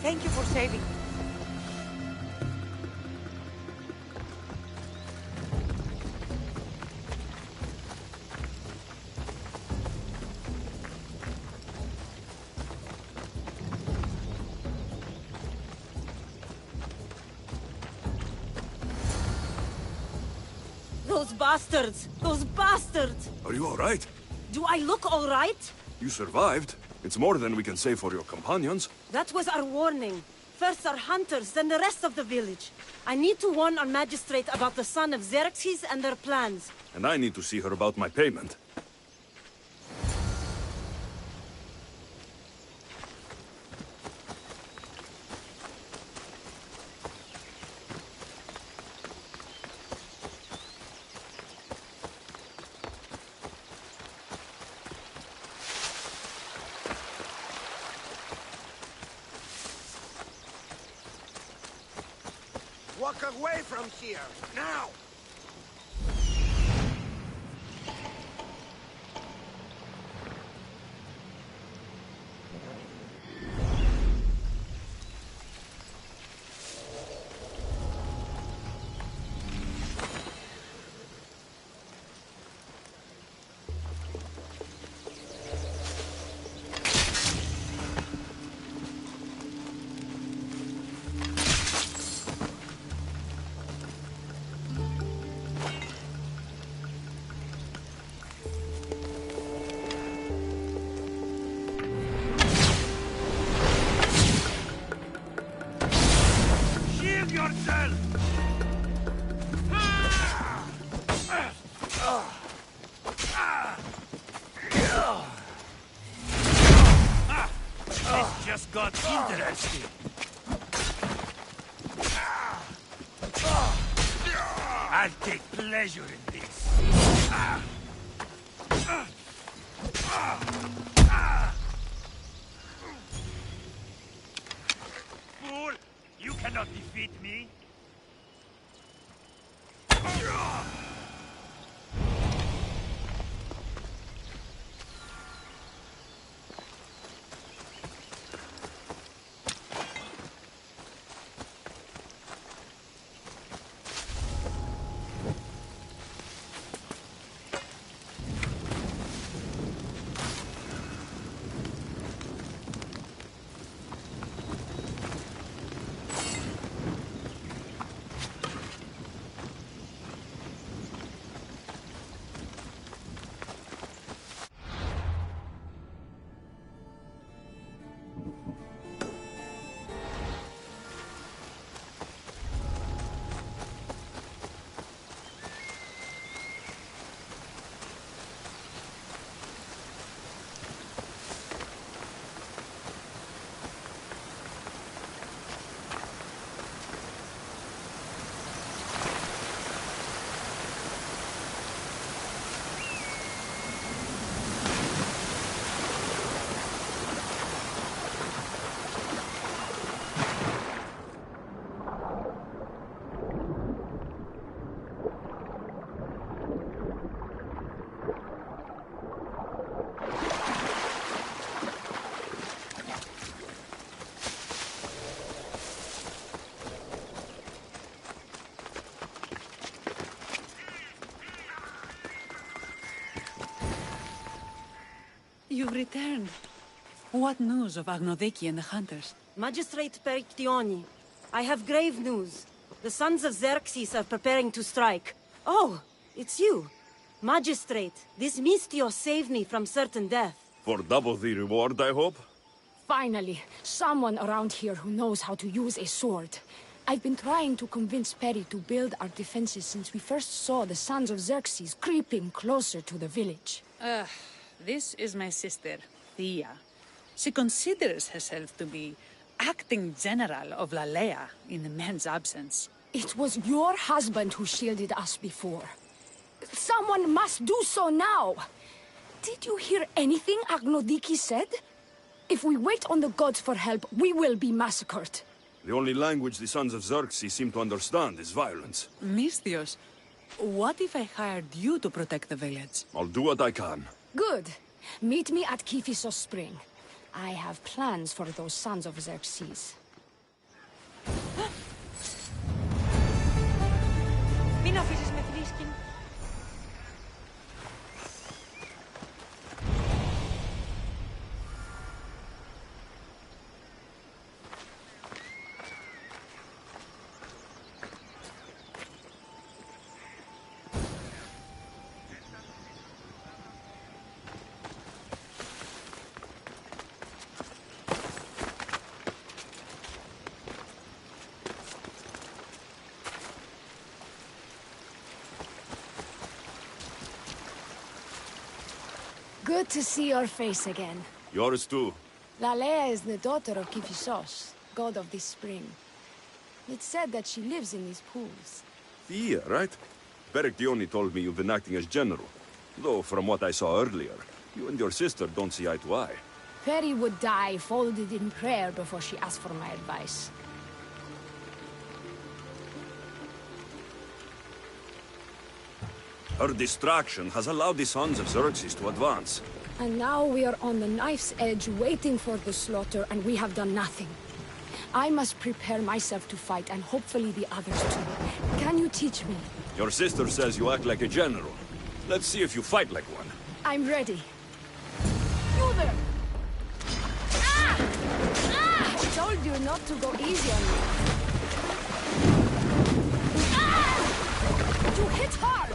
Thank you for saving me. Those bastards! Those bastards! Are you all right? Do I look all right? You survived. It's more than we can say for your companions. That was our warning. First our hunters, then the rest of the village. I need to warn our magistrate about the son of Xerxes and their plans. And I need to see her about my payment. Walk away from here, now! Just got interesting. I'll take pleasure in this. Fool! You cannot defeat me. You've returned. What news of Agnodeki and the hunters? Magistrate Perictioni, I have grave news. The sons of Xerxes are preparing to strike. Oh, it's you. Magistrate, this Mistio saved me from certain death. For double the reward, I hope? Finally, someone around here who knows how to use a sword. I've been trying to convince Peri to build our defenses since we first saw the sons of Xerxes creeping closer to the village. This is my sister, Thea. She considers herself to be acting general of Lalea in the man's absence. It was your husband who shielded us before. Someone must do so now! Did you hear anything Agnodiki said? If we wait on the gods for help, we will be massacred. The only language the sons of Xerxes seem to understand is violence. Misthios, what if I hired you to protect the village? I'll do what I can. Good. Meet me at Kiphisos Spring. I have plans for those sons of Xerxes. Μην αφήσεις με θλίσκην. Good to see your face again. Yours too. Lalea is the daughter of Kiphisos, god of this spring. It's said that she lives in these pools. Thea, right? Perictioni told me you've been acting as general. Though, from what I saw earlier, you and your sister don't see eye to eye. Peri would die folded in prayer before she asked for my advice. Her distraction has allowed the sons of Xerxes to advance. And now we are on the knife's edge waiting for the slaughter, and we have done nothing. I must prepare myself to fight, and hopefully the others too. Can you teach me? Your sister says you act like a general. Let's see if you fight like one. I'm ready. You there! Ah! Ah! I told you not to go easy on me. Ah! You hit hard!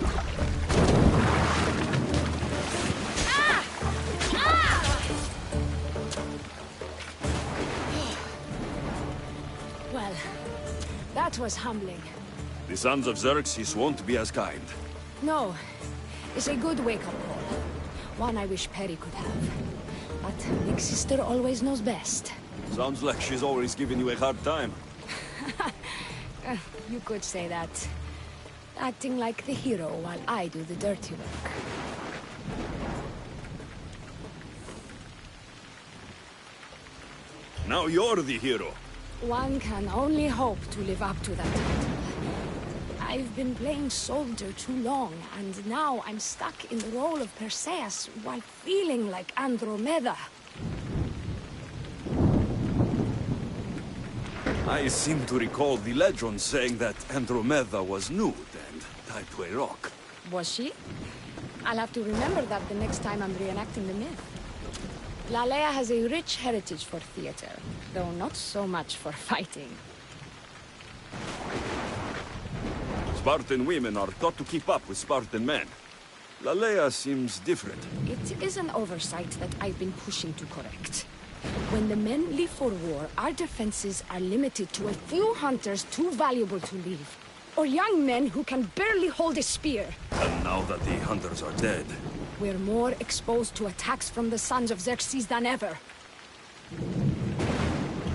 Ah! Ah! Well, that was humbling. The sons of Xerxes won't be as kind. No, it's a good wake-up call. One I wish Perry could have. But big sister always knows best. Sounds like she's always giving you a hard time. You could say that. Acting like the hero while I do the dirty work. Now you're the hero. One can only hope to live up to that title. I've been playing soldier too long, and now I'm stuck in the role of Perseus while feeling like Andromeda. I seem to recall the legend saying that Andromeda was nude and tied to a rock. Was she? I'll have to remember that the next time I'm reenacting the myth. Lalea has a rich heritage for theater, though not so much for fighting. Spartan women are taught to keep up with Spartan men. Lalea seems different. It is an oversight that I've been pushing to correct. When the men leave for war, our defenses are limited to a few hunters too valuable to leave. Or young men who can barely hold a spear. And now that the hunters are dead... We're more exposed to attacks from the sons of Xerxes than ever.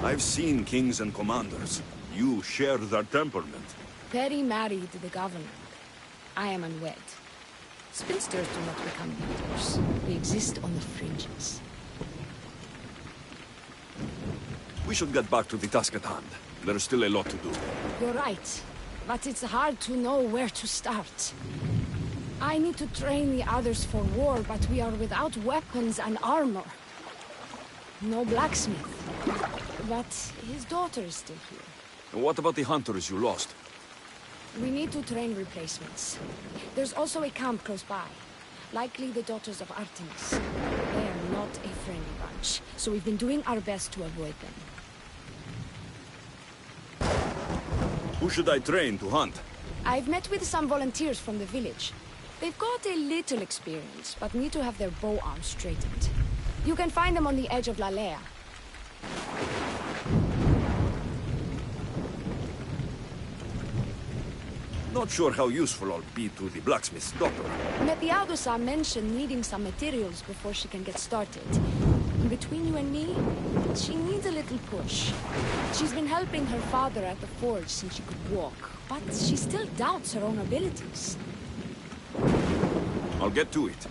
I've seen kings and commanders. You share their temperament. Perry married the governor. I am unwed. Spinsters do not become leaders. We exist on the fringes. We should get back to the task at hand. There's still a lot to do. You're right. But it's hard to know where to start. I need to train the others for war, but we are without weapons and armor. No blacksmith. But his daughter is still here. What about the hunters you lost? We need to train replacements. There's also a camp close by. Likely the daughters of Artemis. They are not a friendly bunch, so we've been doing our best to avoid them. Who should I train to hunt? I've met with some volunteers from the village. They've got a little experience, but need to have their bow arms straightened. You can find them on the edge of Lalea. Not sure how useful I'll be to the blacksmith's daughter. Methiadusa mentioned needing some materials before she can get started. Between you and me, she needs a little push. She's been helping her father at the forge since she could walk, but she still doubts her own abilities. I'll get to it.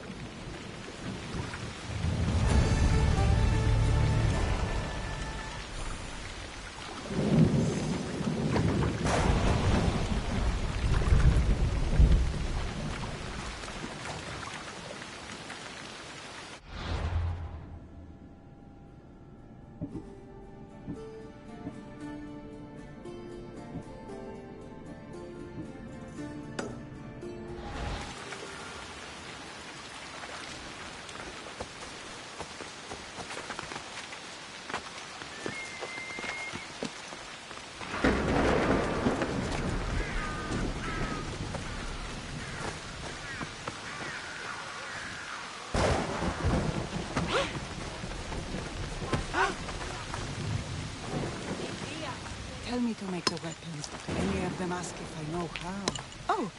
Tell me to make the weapons. Any of them ask if I know how. Oh,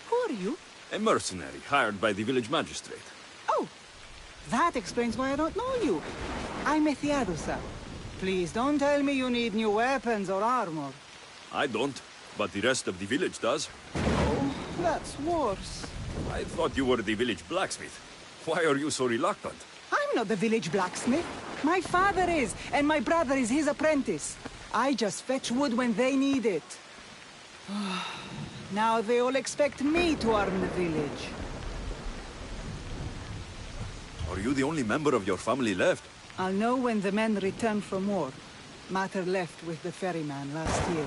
who are you? A mercenary hired by the village magistrate. Oh, that explains why I don't know you. I'm Methiadusa. Please don't tell me you need new weapons or armor. I don't, but the rest of the village does. Oh, that's worse. I thought you were the village blacksmith. Why are you so reluctant? I'm not the village blacksmith. My father is, and my brother is his apprentice. I just fetch wood when they need it. Now they all expect me to arm the village. Are you the only member of your family left? I'll know when the men return from war. Mater left with the ferryman last year.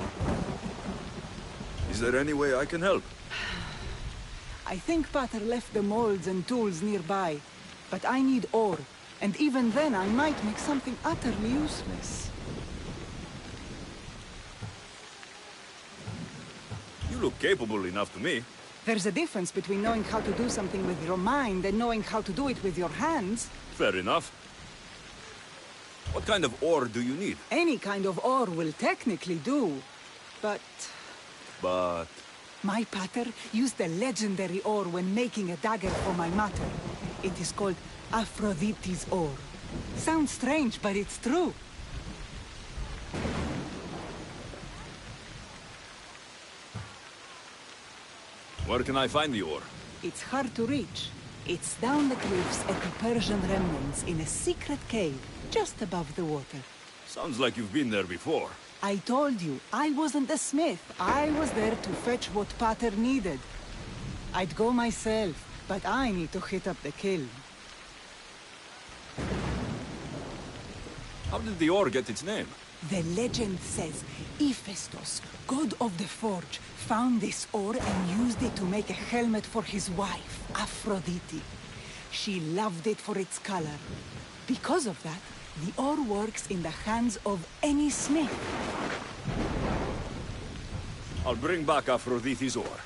Is there any way I can help? I think Pater left the molds and tools nearby, but I need ore, and even then I might make something utterly useless. You look capable enough to me. There's a difference between knowing how to do something with your mind and knowing how to do it with your hands. Fair enough. What kind of ore do you need? Any kind of ore will technically do, but... But... My pater used the legendary ore when making a dagger for my mater. It is called Aphrodite's ore. Sounds strange, but it's true. Where can I find the ore? It's hard to reach. It's down the cliffs at the Persian remnants in a secret cave, just above the water. Sounds like you've been there before. I told you, I wasn't a smith. I was there to fetch what Pater needed. I'd go myself, but I need to hit up the kiln. How did the ore get its name? The legend says Hephaestus, god of the forge, found this ore and used it to make a helmet for his wife, Aphrodite. She loved it for its color. Because of that, the ore works in the hands of any smith. I'll bring back Aphrodite's ore.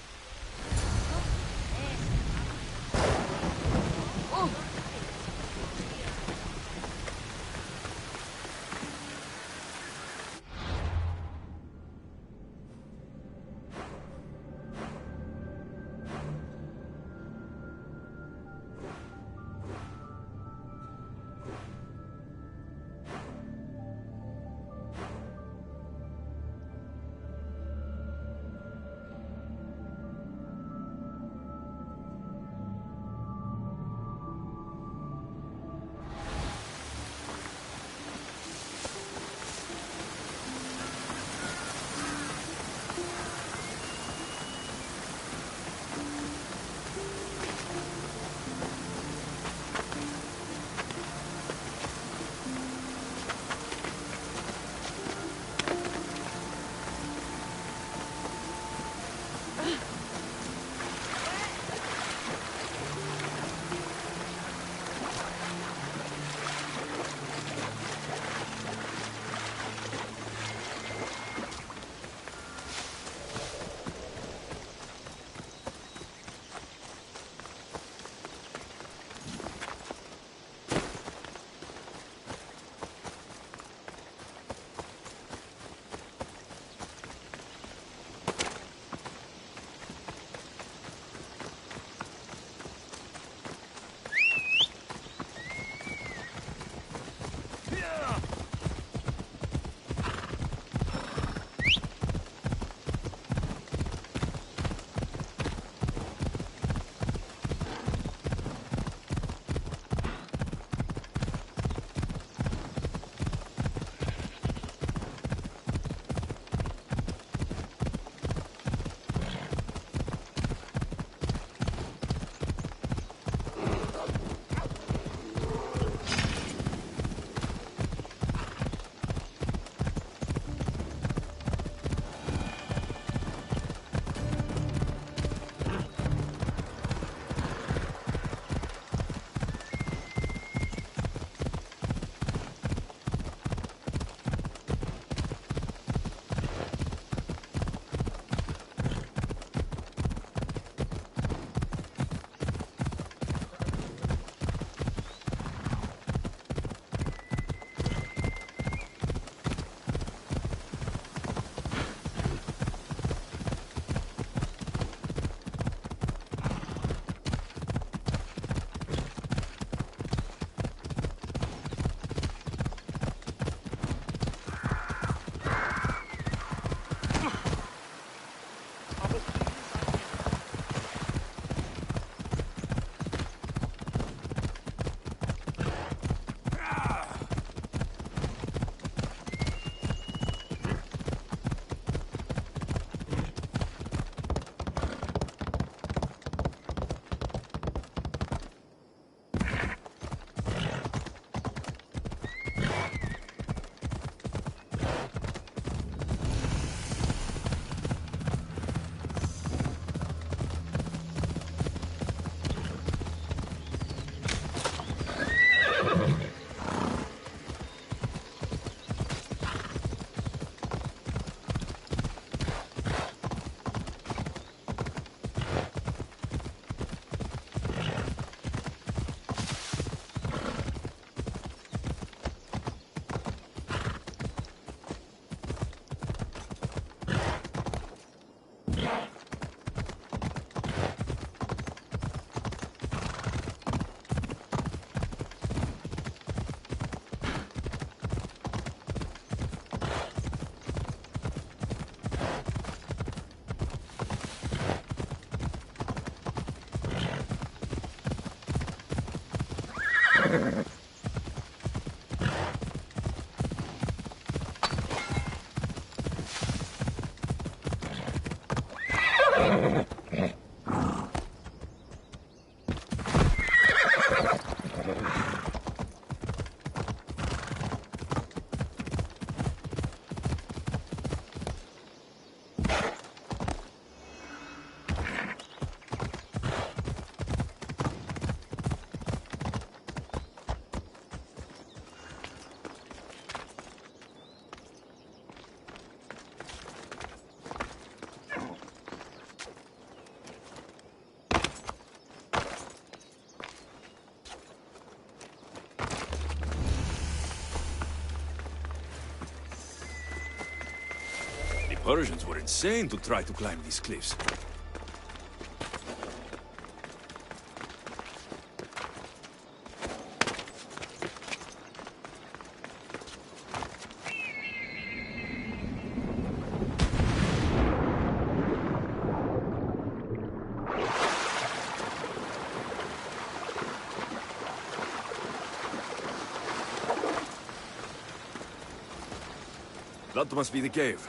Persians were insane to try to climb these cliffs. That must be the cave.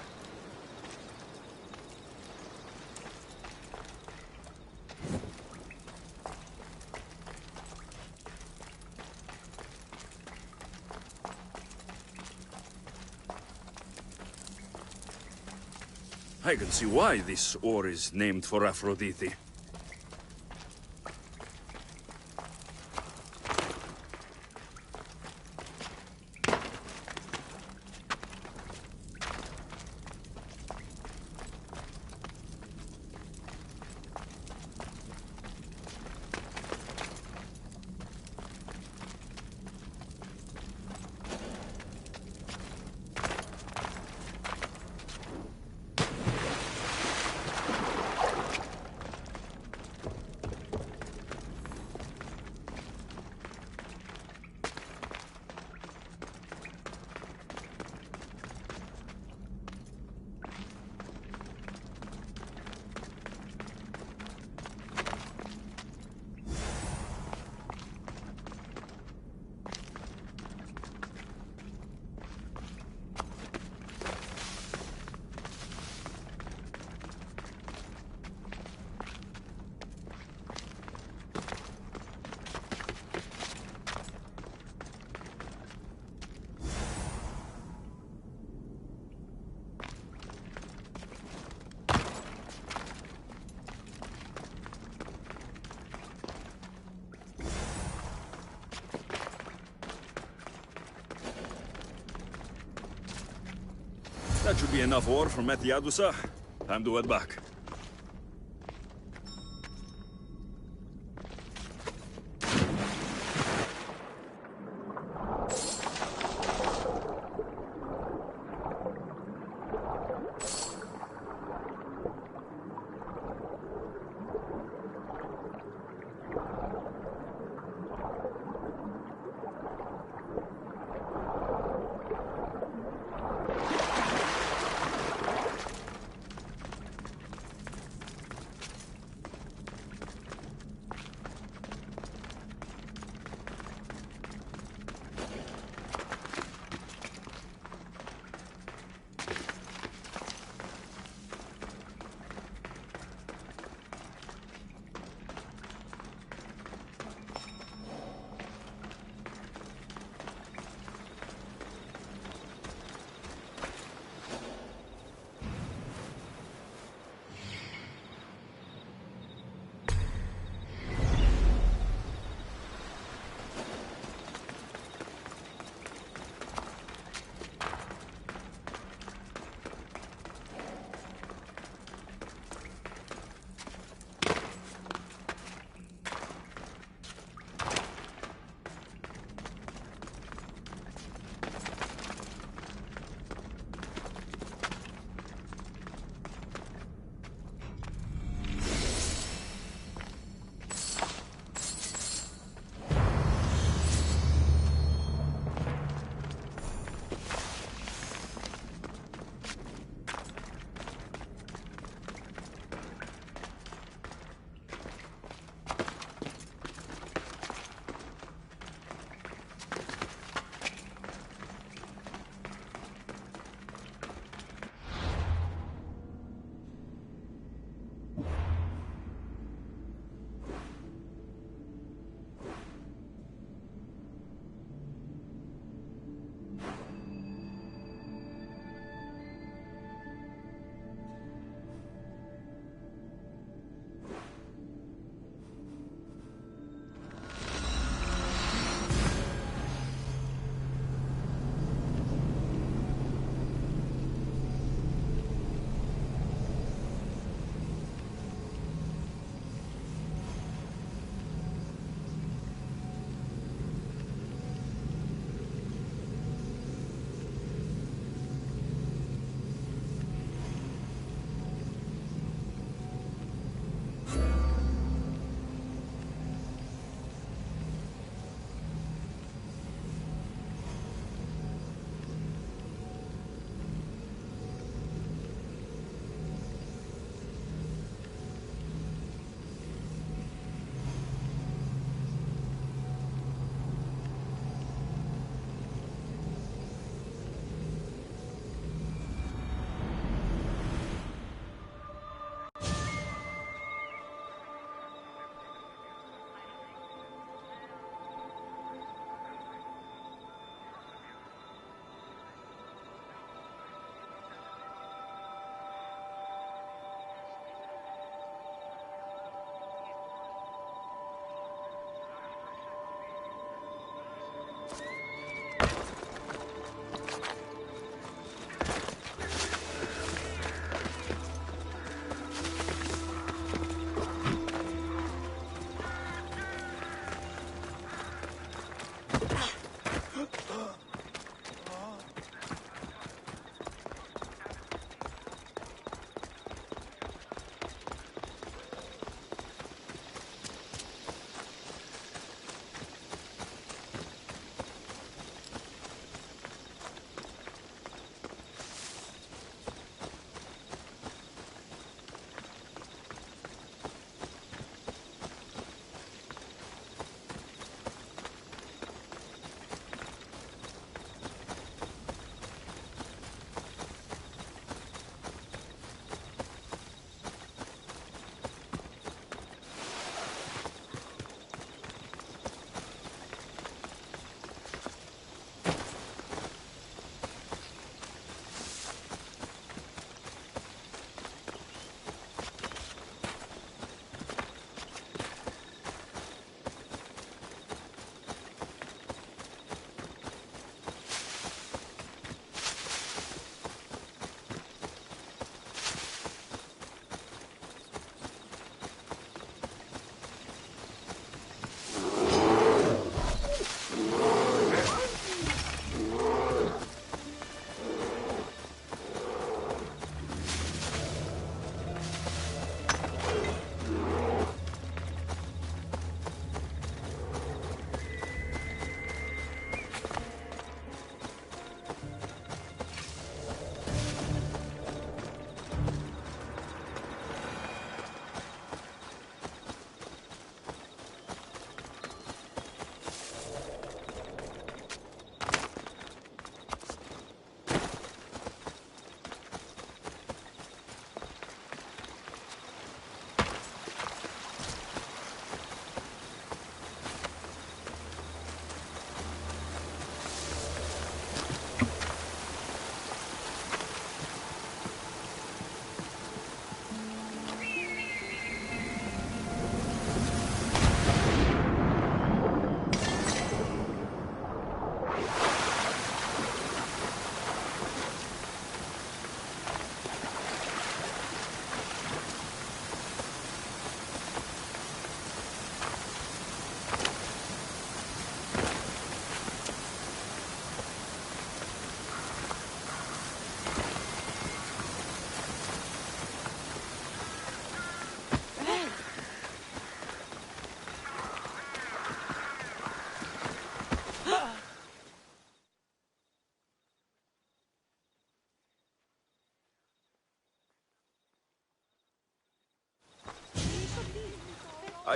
I can see why this ore is named for Aphrodite. That should be enough ore from Metiadusa. Time to head back.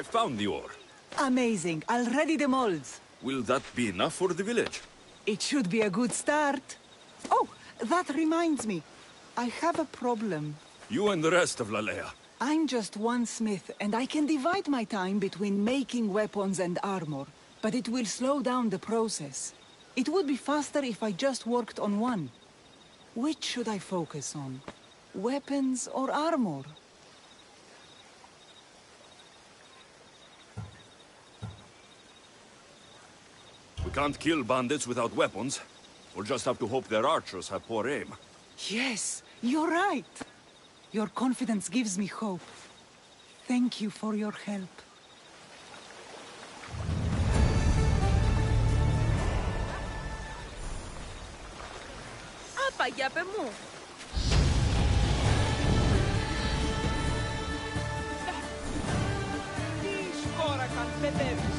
I found the ore. Amazing. I'll ready the molds. Will that be enough for the village? It should be a good start. Oh, that reminds me. I have a problem. You and the rest of Lalea. I'm just one smith, and I can divide my time between making weapons and armor, but it will slow down the process. It would be faster if I just worked on one. Which should I focus on? Weapons or armor? We can't kill bandits without weapons. We'll just have to hope their archers have poor aim. Yes, you're right. Your confidence gives me hope. Thank you for your help. Απαγιάπε μου. Τι σκόρακαν, παιδεύει.